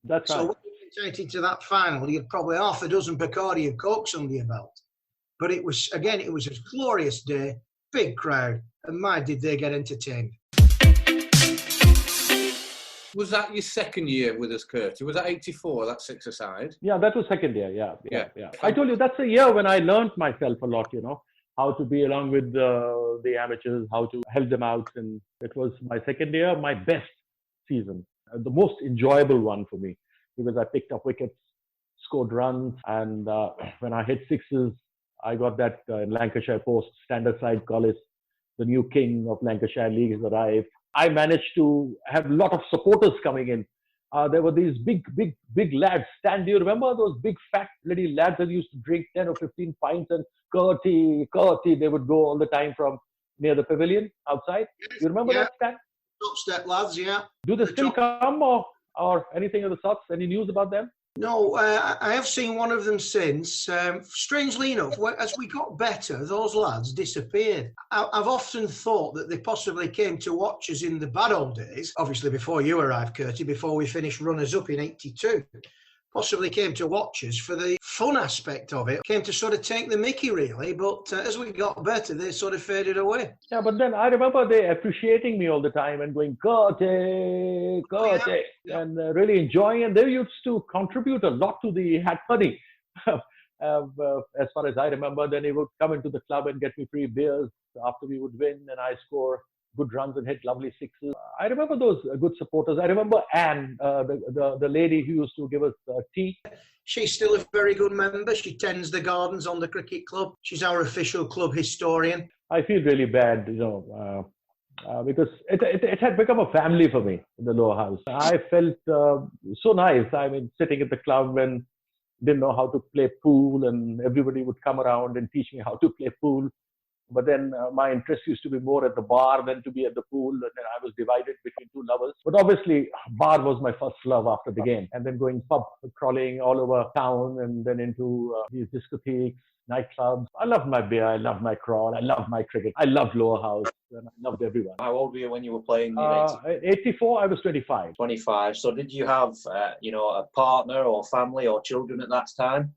That's right. So when you went into that final, you had probably half a dozen Bacardi and Cokes under your belt. But it was a glorious day, big crowd, and my, did they get entertained. Was that your second year with us, Kirti? Was that 84, that six-a-side? Yeah, that was second year. Yeah. I told you, that's a year when I learned myself a lot, how to be along with the amateurs, how to help them out. And it was my second year, my best season, the most enjoyable one for me, because I picked up wickets, scored runs, and when I hit sixes, I got that Lancashire Post, standard side Collis, the new king of Lancashire League has arrived. I managed to have a lot of supporters coming in. There were these big lads. Stan, do you remember those big fat bloody lads that used to drink 10 or 15 pints, and Kirti, they would go all the time from near the pavilion outside? You remember that, Stan? Top step lads, yeah. Do they still come or anything of the sorts? Any news about them? No, I have seen one of them since. Strangely enough, as we got better, those lads disappeared. I've often thought that they possibly came to watch us in the bad old days, obviously before you arrived, Kirti, before we finished runners-up in '82. Possibly came to watch us for the fun aspect of it, came to sort of take the mickey really, but as we got better, they sort of faded away. Yeah, but then I remember they appreciating me all the time and going, Kirti, Kirti, and really enjoying, and they used to contribute a lot to the hat money. As far as I remember, then he would come into the club and get me free beers after we would win, and I score good runs and hit lovely sixes. I remember those good supporters. I remember Anne, the lady who used to give us tea. She's still a very good member. She tends the gardens on the cricket club. She's our official club historian. I feel really bad, because it had become a family for me, the Lowerhouse. I felt so nice. I mean, sitting at the club and didn't know how to play pool, and everybody would come around and teach me how to play pool. But then my interest used to be more at the bar than to be at the pool. And then I was divided between two lovers. But obviously, bar was my first love after the game. And then going pub crawling all over town and then into these discotheques, nightclubs. I loved my beer. I loved my crawl. I loved my cricket. I loved Lowerhouse. And I loved everyone. How old were you when you were playing in '84, I was 25. 25. So did you have, a partner or family or children at that time?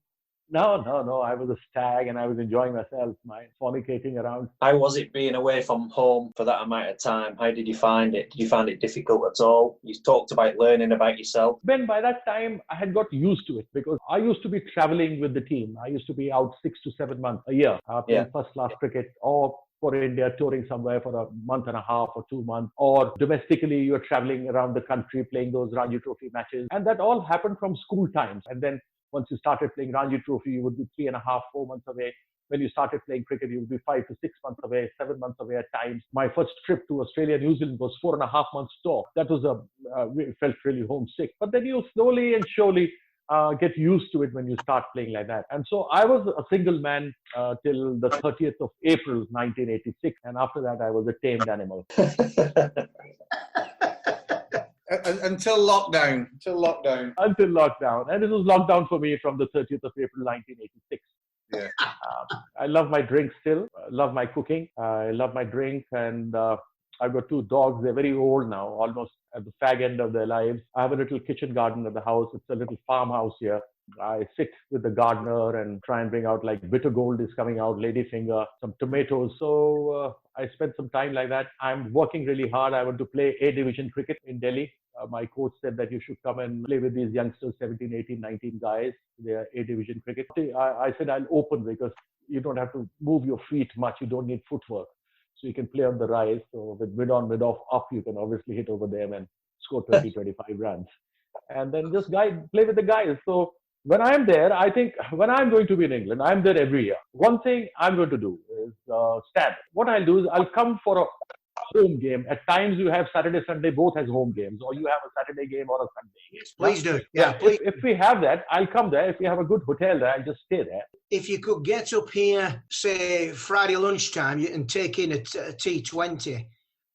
No. I was a stag and I was enjoying myself, fornicating around. How was it being away from home for that amount of time? How did you find it? Did you find it difficult at all? You talked about learning about yourself. Ben, by that time, I had got used to it because I used to be traveling with the team. I used to be out 6 to 7 months a year playing first-class cricket or for India, touring somewhere for a month and a half or 2 months, or domestically, you're traveling around the country playing those Ranji Trophy matches. And that all happened from school times. And then once you started playing Ranji Trophy, you would be 3.5, 4 months away. When you started playing cricket, you would be 5 to 6 months away, 7 months away at times. My first trip to Australia, New Zealand was 4.5 months tour. That was felt really homesick. But then you slowly and surely get used to it when you start playing like that. And so I was a single man till the 30th of April, 1986. And after that, I was a tamed animal. Until lockdown. And it was lockdown for me from the 30th of April, 1986. Yeah. I love my drink still. I love my cooking. I love my drink. And I've got 2 dogs. They're very old now, almost at the fag end of their lives. I have a little kitchen garden at the house. It's a little farmhouse here. I sit with the gardener and try and bring out, like, bitter gold is coming out, ladyfinger, some tomatoes. So I spent some time like that. I'm working really hard. I want to play A division cricket in Delhi. My coach said that you should come and play with these youngsters, 17, 18, 19 guys. They're A division cricket. I said I'll open because you don't have to move your feet much. You don't need footwork. So you can play on the rise. So with mid on, mid off, up, you can obviously hit over them and score 20, 25 runs. And then just play with the guys. So when I'm there, I think when I'm going to be in England, I'm there every year. One thing I'm going to do is stand. What I'll do is I'll come for a home game. At times you have Saturday, Sunday, both as home games, or you have a Saturday game or a Sunday game. Please do. Yeah, please. If we have that, I'll come there. If we have a good hotel there, I'll just stay there. If you could get up here, say Friday lunchtime, and take in a T20.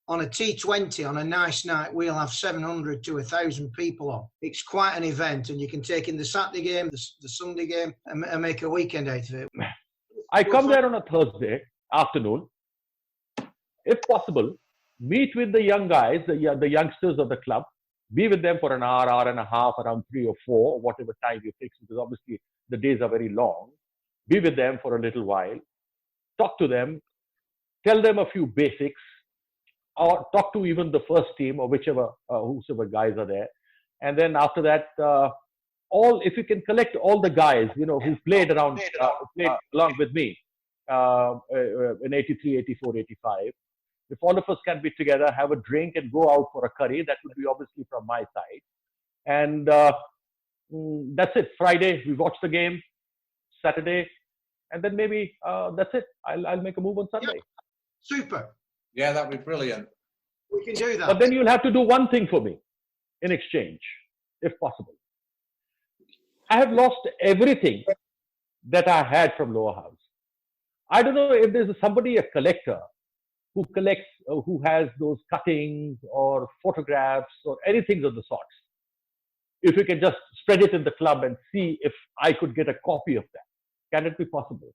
On a T20, on a nice night, we'll have 700 to 1,000 people on. It's quite an event, and you can take in the Saturday game, the Sunday game, and make a weekend out of it. I come there on a Thursday afternoon. If possible, meet with the young guys, the youngsters of the club, be with them for an hour, hour and a half, around 3 or 4, whatever time you fix, because obviously the days are very long. Be with them for a little while, talk to them, tell them a few basics, or talk to even the first team or whosoever guys are there. And then after that, if you can collect all the guys, who played along with me in 83, 84, 85. If all of us can be together, have a drink and go out for a curry, that would be obviously from my side. And that's it. Friday, we watch the game. Saturday, and then maybe that's it. I'll make a move on Sunday. Yeah. Super. Yeah, that'd be brilliant. We can do that. But then you'll have to do one thing for me in exchange, if possible. I have lost everything that I had from Lowerhouse. I don't know if there's a collector, who collects, who has those cuttings or photographs or anything of the sorts. if you can just spread it in the club and see if I could get a copy of that. Can it be possible?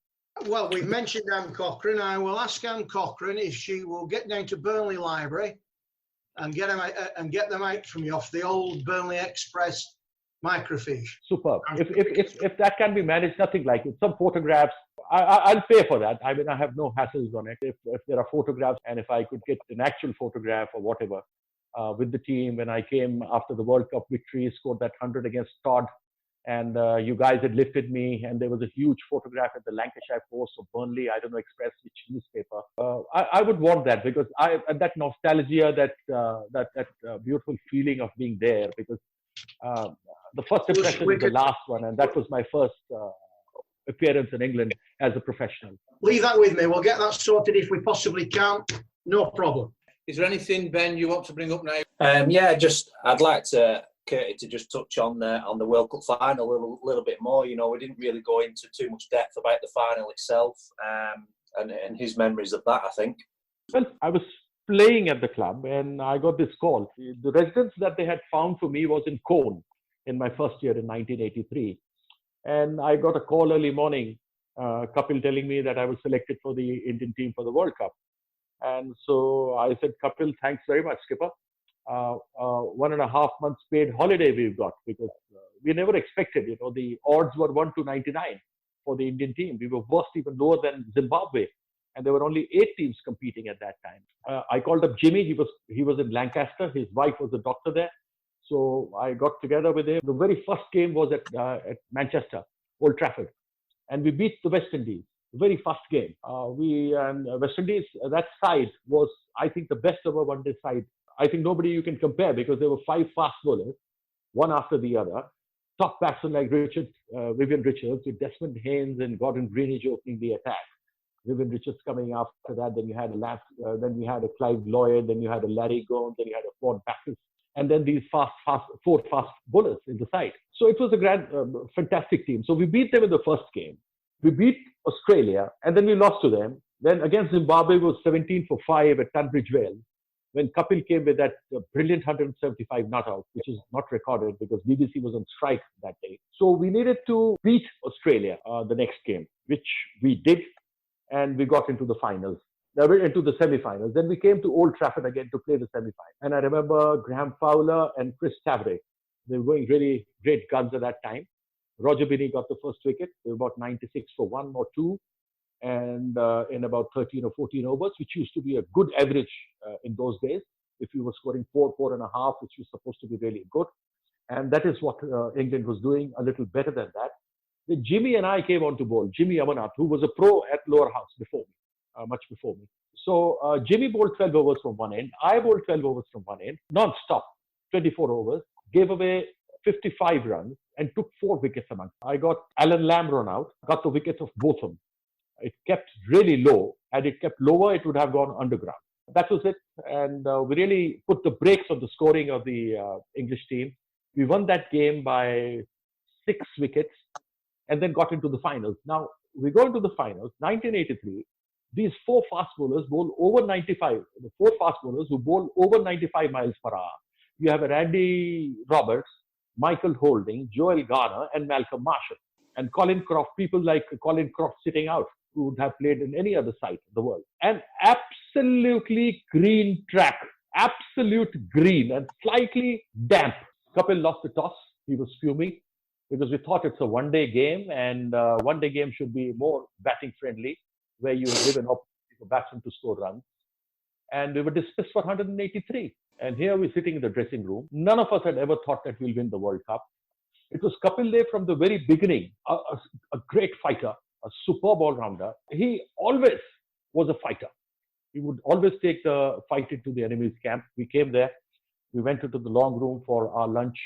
Well, we've mentioned Anne Cochrane. I will ask Anne Cochrane if she will get down to Burnley Library and get them out from you off the old Burnley Express microfiche. Superb. If that can be managed, nothing like it. Some photographs, I'll pay for that. I mean, I have no hassles on it. If there are photographs, and if I could get an actual photograph or whatever with the team when I came after the World Cup victory, scored that 100 against Todd, and you guys had lifted me, and there was a huge photograph at the Lancashire Post of Burnley, I don't know, Express, which newspaper. I would want that, because that nostalgia, that beautiful feeling of being there, because the first impression is the last one, and that was my first appearance in England as a professional. Leave that with me. We'll get that sorted if we possibly can. No problem. Is there anything, Ben, you want to bring up now? I'd like Kirti to just touch on the World Cup final a little bit more. You know, we didn't really go into too much depth about the final itself, and his memories of that, I think. Well, I was playing at the club and I got this call. The residence that they had found for me was in Cone in my first year in 1983. And I got a call early morning, Kapil telling me that I was selected for the Indian team for the World Cup. And so I said, Kapil, thanks very much, skipper. 1.5 months paid holiday we've got, because we never expected, you know, the odds were 1 to 99 for the Indian team. We were worst, even lower than Zimbabwe. And there were only 8 teams competing at that time. I called up Jimmy. He was in Lancaster. His wife was a doctor there. So I got together with him. The very first game was at Manchester, Old Trafford. And we beat the West Indies. The very first game. West Indies, that side was, I think, the best ever one-day side. I think nobody you can compare, because there were 5 fast bowlers, one after the other. Top batsmen like Vivian Richards, with Desmond Haynes and Gordon Greenidge opening the attack. Vivian Richards coming after that. Then you had a Clive Lloyd. Then you had a Larry Gomes. Then you had a Ford Backus. And then these 4 fast bowlers in the side. So it was a fantastic team. So we beat them in the first game. We beat Australia, and then we lost to them. Then against Zimbabwe was 17 for 5 at Tunbridge Wells, when Kapil came with that brilliant 175 not out, which is not recorded because BBC was on strike that day. So we needed to beat Australia the next game, which we did, and we got into the finals. Into the semi-finals. Then we came to Old Trafford again to play the semi-final. And I remember Graham Fowler and Chris Tavre. They were going really great guns at that time. Roger Binney got the first wicket. They were about 96 for 1 or 2. And in about 13 or 14 overs, which used to be a good average in those days. If you were scoring 4.5, which was supposed to be really good. And that is what England was doing, a little better than that. Then Jimmy and I came on to bowl. Jimmy Amarnath, who was a pro at Lowerhouse before me. Much before me. So Jimmy bowled 12 overs from one end. I bowled 12 overs from one end, non-stop, 24 overs, gave away 55 runs and took 4 wickets among. I got Alan Lamb run out, got the wickets of both of them. It kept really low. Had it kept lower, it would have gone underground. That was it. And we really put the brakes on the scoring of the English team. We won that game by 6 wickets and then got into the finals. Now, we go into the finals, 1983. These 4 fast bowlers bowl over 95. The 4 fast bowlers who bowl over 95 miles per hour. You have Randy Roberts, Michael Holding, Joel Garner, and Malcolm Marshall. And Colin Croft, people like Colin Croft sitting out, who would have played in any other side of the world. And absolutely green track. Absolute green and slightly damp. Kapil lost the toss. He was fuming because we thought it's a one-day game, and one-day game should be more batting friendly, where you give an opportunity for batsmen to score runs. And we were dismissed for 183. And here we're sitting in the dressing room. None of us had ever thought that we'll win the World Cup. It was Kapil Dev from the very beginning, a great fighter, a superb all-rounder. He always was a fighter. He would always take the fight into the enemy's camp. We came there. We went into the long room for our lunch,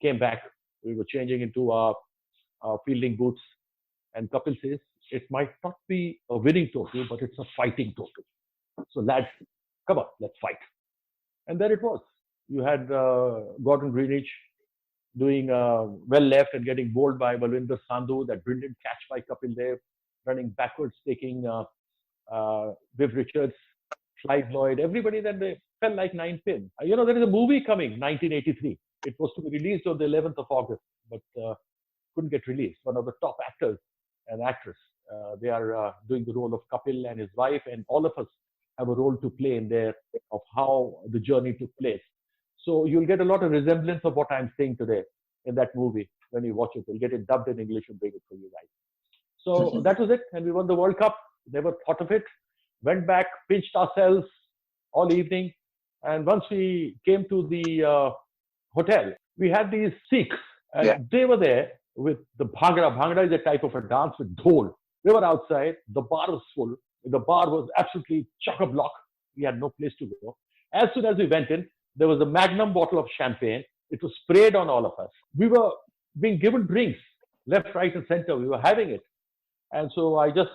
came back. We were changing into our fielding boots. And Kapil says, it might not be a winning total, but it's a fighting total. So lads, come on, let's fight. And there it was. You had Gordon Greenidge doing well left and getting bowled by Balwinder Sandhu, that brilliant catch by Kapil Dev, running backwards, taking Viv Richards, Clive Lloyd, everybody that they felt like 9 pin. You know, there is a movie coming, 1983. It was to be released on the 11th of August, but couldn't get released. One of the top actors and actress. They are doing the role of Kapil and his wife, and all of us have a role to play in there of how the journey took place. So you'll get a lot of resemblance of what I'm saying today in that movie when you watch it. We'll get it dubbed in English and bring it for you guys. So that was it, and we won the World Cup. Never thought of it. Went back, pinched ourselves all evening, and once we came to the hotel, we had these Sikhs, and they were there with the bhangra. Bhangra is a type of a dance with dhol. They were outside. The bar was full. The bar was absolutely chock-a-block. We had no place to go. As soon as we went in, there was a magnum bottle of champagne. It was sprayed on all of us. We were being given drinks left, right, and center. We were having it. And so I just,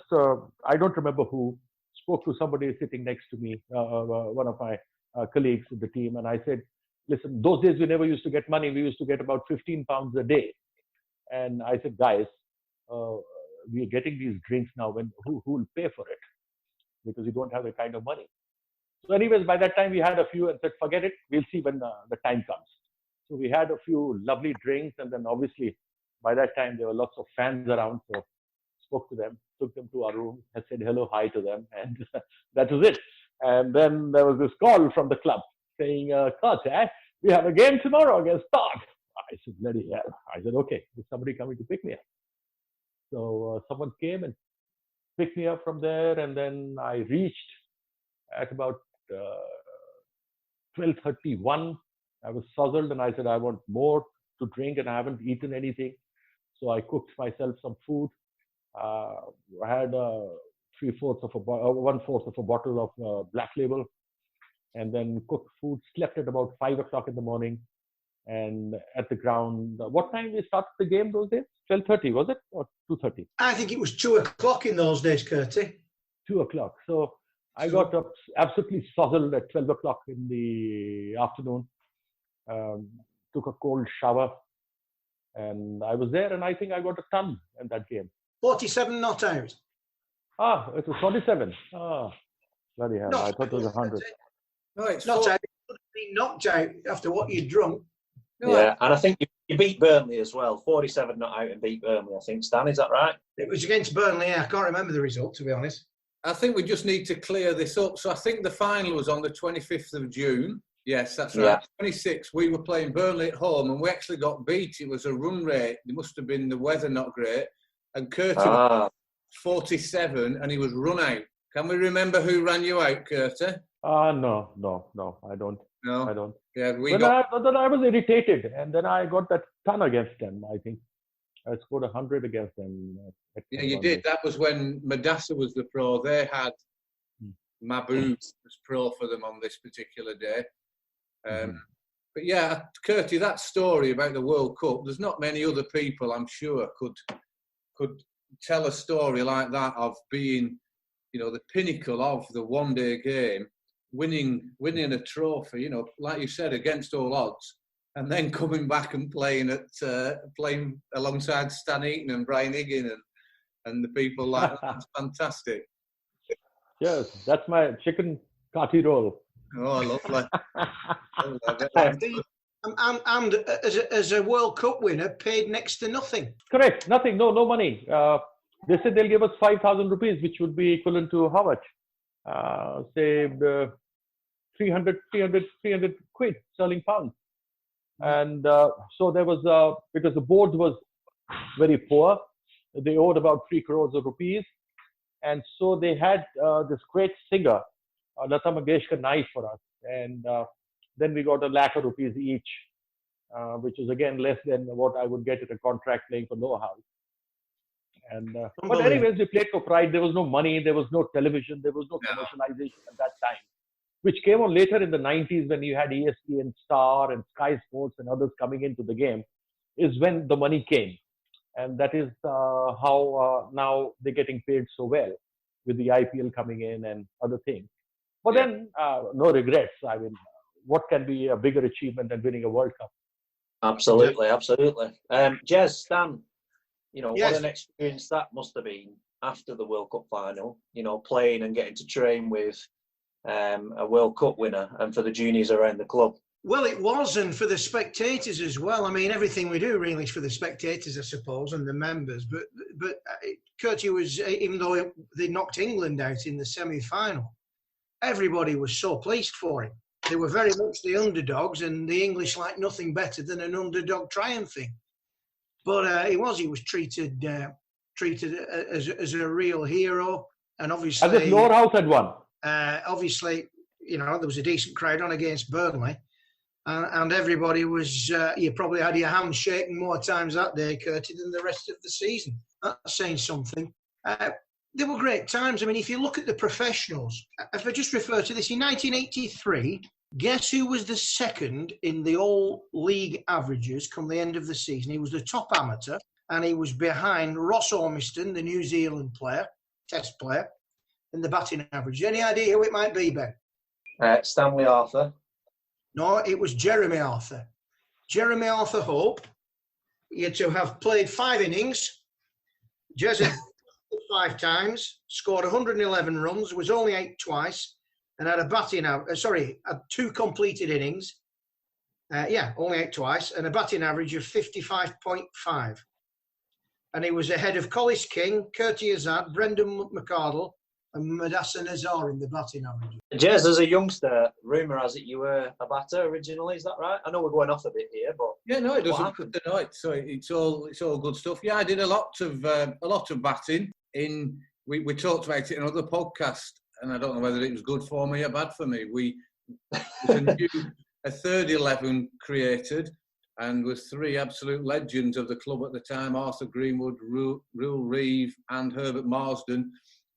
I don't remember who, spoke to somebody sitting next to me, one of my colleagues in the team. And I said, listen, those days we never used to get money. We used to get about 15 pounds a day. And I said, guys, we are getting these drinks now. Who will pay for it? Because we don't have the kind of money. So anyways, by that time we had a few and said, forget it. We'll see when the time comes. So we had a few lovely drinks. And then obviously by that time there were lots of fans around. So spoke to them, took them to our room, and said hello, hi to them. And that was it. And then there was this call from the club saying, Kirti, we have a game tomorrow against Todd. I said, bloody hell. I said, okay, there's somebody coming to pick me up. So someone came and picked me up from there. And then I reached at about 12:31. I was fuzzled and I said, I want more to drink and I haven't eaten anything. So I cooked myself some food. I had 1/4 of a bottle of Black Label, and then cooked food. Slept at about 5 o'clock in the morning, and at the ground. What time we started the game those days? 12:30 was it, or 2:30? I think it was 2 o'clock in those days, Kirti. 2 o'clock. So I got up absolutely fuzzled at 12 o'clock in the afternoon. Took a cold shower, and I was there, and I think I got a ton in that game. 47 not out. It was 47. Bloody hell. I thought it was 100. No, it's Not out. It could have been knocked out after what you'd drunk. Yeah, and I think you beat Burnley as well. 47 not out and beat Burnley, I think. Stan, is that right? It was against Burnley. I can't remember the result, to be honest. I think we just need to clear this up. So I think the final was on the 25th of June. Yes, that's right. Yeah. 26, we were playing Burnley at home and we actually got beat. It was a run rate. It must have been the weather not great. And Kirti was 47 and he was run out. Can we remember who ran you out, Kirti? No, I don't. No? I don't. Yeah, Then I was irritated, and then I got that ton against them, I think. I scored 100 against them. Yeah, you did. That was when Madassa was the pro. They had Mabu was pro for them on this particular day. But yeah, Kirti, that story about the World Cup, there's not many other people, I'm sure, could tell a story like that of being, you know, the pinnacle of the one-day game, winning a trophy, you know, like you said, against all odds, and then coming back and playing alongside Stan Eaton and Brian Higgin and the people like that. That's fantastic. Yes, that's my chicken kati roll. Oh, I love that. And as a World Cup winner, paid next to nothing. Correct, nothing, no money. They said they'll give us 5,000 rupees, which would be equivalent to how much? Say 300 quid, sterling pounds. And so there was, because the board was very poor, they owed about 3 crores of rupees. And so they had this great singer, Lata Mangeshkar, nice for us. And then we got 1 lakh of rupees each, which is again less than what I would get at a contract playing for Lowerhouse. And but anyways, we played for pride. There was no money, there was no television, there was no commercialization at that time, which came on later in the 90s when you had ESPN Star and Sky Sports and others coming into the game, is when the money came. And that is how now they're getting paid so well with the IPL coming in and other things. But then no regrets. I mean, what can be a bigger achievement than winning a World Cup? Absolutely. Jez, Stan, you know, Yes. what an experience that must have been after the World Cup final, you know, playing and getting to train with a World Cup winner and for the juniors around the club. Well, it was, and for the spectators as well. I mean, everything we do really is for the spectators, I suppose, and the members. But Kirti was, even though they knocked England out in the semi-final, everybody was so pleased for him. They were very much the underdogs, and the English like nothing better than an underdog triumphing. But he was treated as a real hero, and obviously, as if Lowerhouse had won. Obviously, you know, there was a decent crowd on against Burnley. And everybody was, you probably had your hand shaking more times that day, Kirti, than the rest of the season. That's saying something. They were great times. I mean, if you look at the professionals, if I just refer to this, in 1983, guess who was the second in the all-league averages come the end of the season? He was the top amateur, and he was behind Ross Ormiston, the New Zealand player, test player, in the batting average. Any idea who it might be, Ben? Stanley Arthur. No, it was Jeremy Arthur. Jeremy Arthur Hope. He had to have played 5 innings. Jez 5 times, scored 111 runs, was only 8 twice, and had a batting average. Had 2 completed innings. Only 8 twice, and a batting average of 55.5. And he was ahead of Collis King, Kirti Azad, Brendan McArdle, and Madassa Nazar in the batting average. Jez, as a youngster, rumour has it you were a batter originally. Is that right? I know we're going off a bit here, but yeah, no, it doesn't. No, it's all good stuff. Yeah, I did a lot of batting. We talked about it in other podcasts, and I don't know whether it was good for me or bad for me. A third 11 created, and with 3 absolute legends of the club at the time: Arthur Greenwood, Rule Reeve, and Herbert Marsden.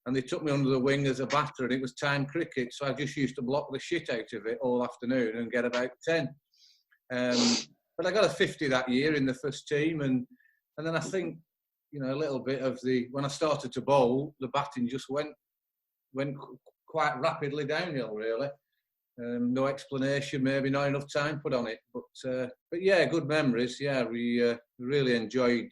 And they took me under the wing as a batter, and it was time cricket. So I just used to block the shit out of it all afternoon and get about 10. But I got a 50 that year in the first team. And then I think, you know, a little bit of when I started to bowl, the batting just went quite rapidly downhill, really. No explanation, maybe not enough time put on it. But yeah, good memories. Yeah, we really enjoyed,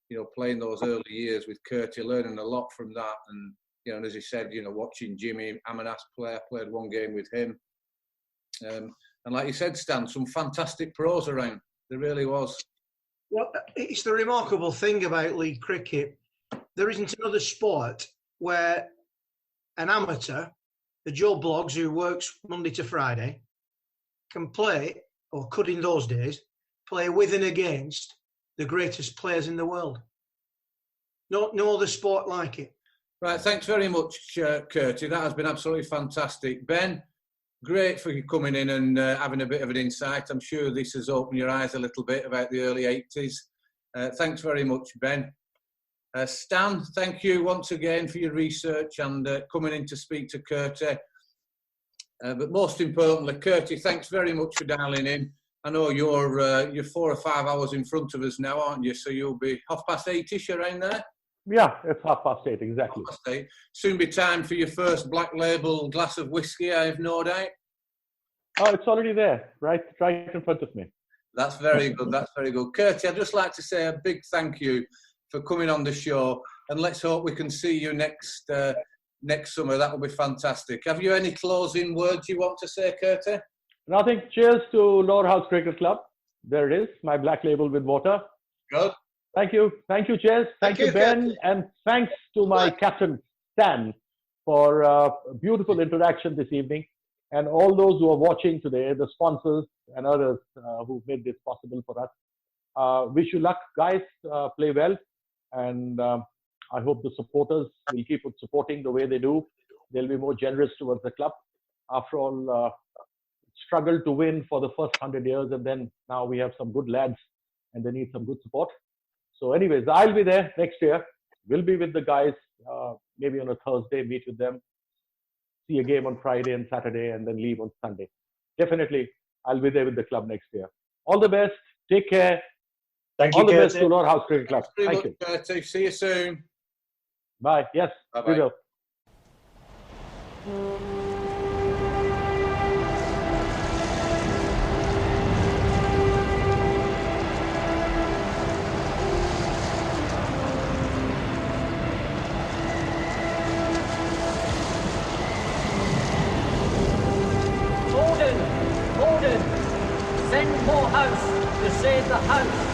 you know, playing those early years with Kirti, learning a lot from that. And, you know, and as he said, you know, watching Jimmy Amanas play, I played 1 game with him. And like you said, Stan, some fantastic pros around. There really was. Well, it's the remarkable thing about league cricket. There isn't another sport where an amateur, the Joe Bloggs who works Monday to Friday, can play, or could in those days, play with and against the greatest players in the world. No other sport like it. Right, thanks very much, Kirti. That has been absolutely fantastic. Ben, great for you coming in and having a bit of an insight. I'm sure this has opened your eyes a little bit about the early 80s. Thanks very much, Ben. Stan, thank you once again for your research and coming in to speak to Kirti. But most importantly, Kirti, thanks very much for dialing in. I know you're 4 or 5 hours in front of us now, aren't you? So you'll be 8:30ish around there? Yeah, it's 8:30, exactly. 8:30. Soon be time for your first black label glass of whiskey, I have no doubt. Oh, it's already there, right in front of me. That's very good. That's very good. Kirti, I'd just like to say a big thank you for coming on the show, and let's hope we can see you next summer. That will be fantastic. Have you any closing words you want to say, Kirti? Nothing. Cheers to Lowerhouse Cricket Club. There it is, my black label with water. Good. Thank you, Jez. Thank you, Ben, and thanks to my captain Stan for a beautiful interaction this evening, and all those who are watching today, the sponsors and others who made this possible for us. Wish you luck, guys. Play well, and I hope the supporters will keep supporting the way they do. They'll be more generous towards the club. After all, struggled to win for the first 100 years, and then now we have some good lads, and they need some good support. So anyways, I'll be there next year. We'll be with the guys, maybe on a Thursday, meet with them, see a game on Friday and Saturday, and then leave on Sunday. Definitely, I'll be there with the club next year. All the best. Take care. Thank you, all the Kirti. best to Lowerhouse Cricket Club. Thank you. Kirti. See you soon. Bye. Yes, Bye-bye. we will. Gordon! Send Moorhouse to save the house.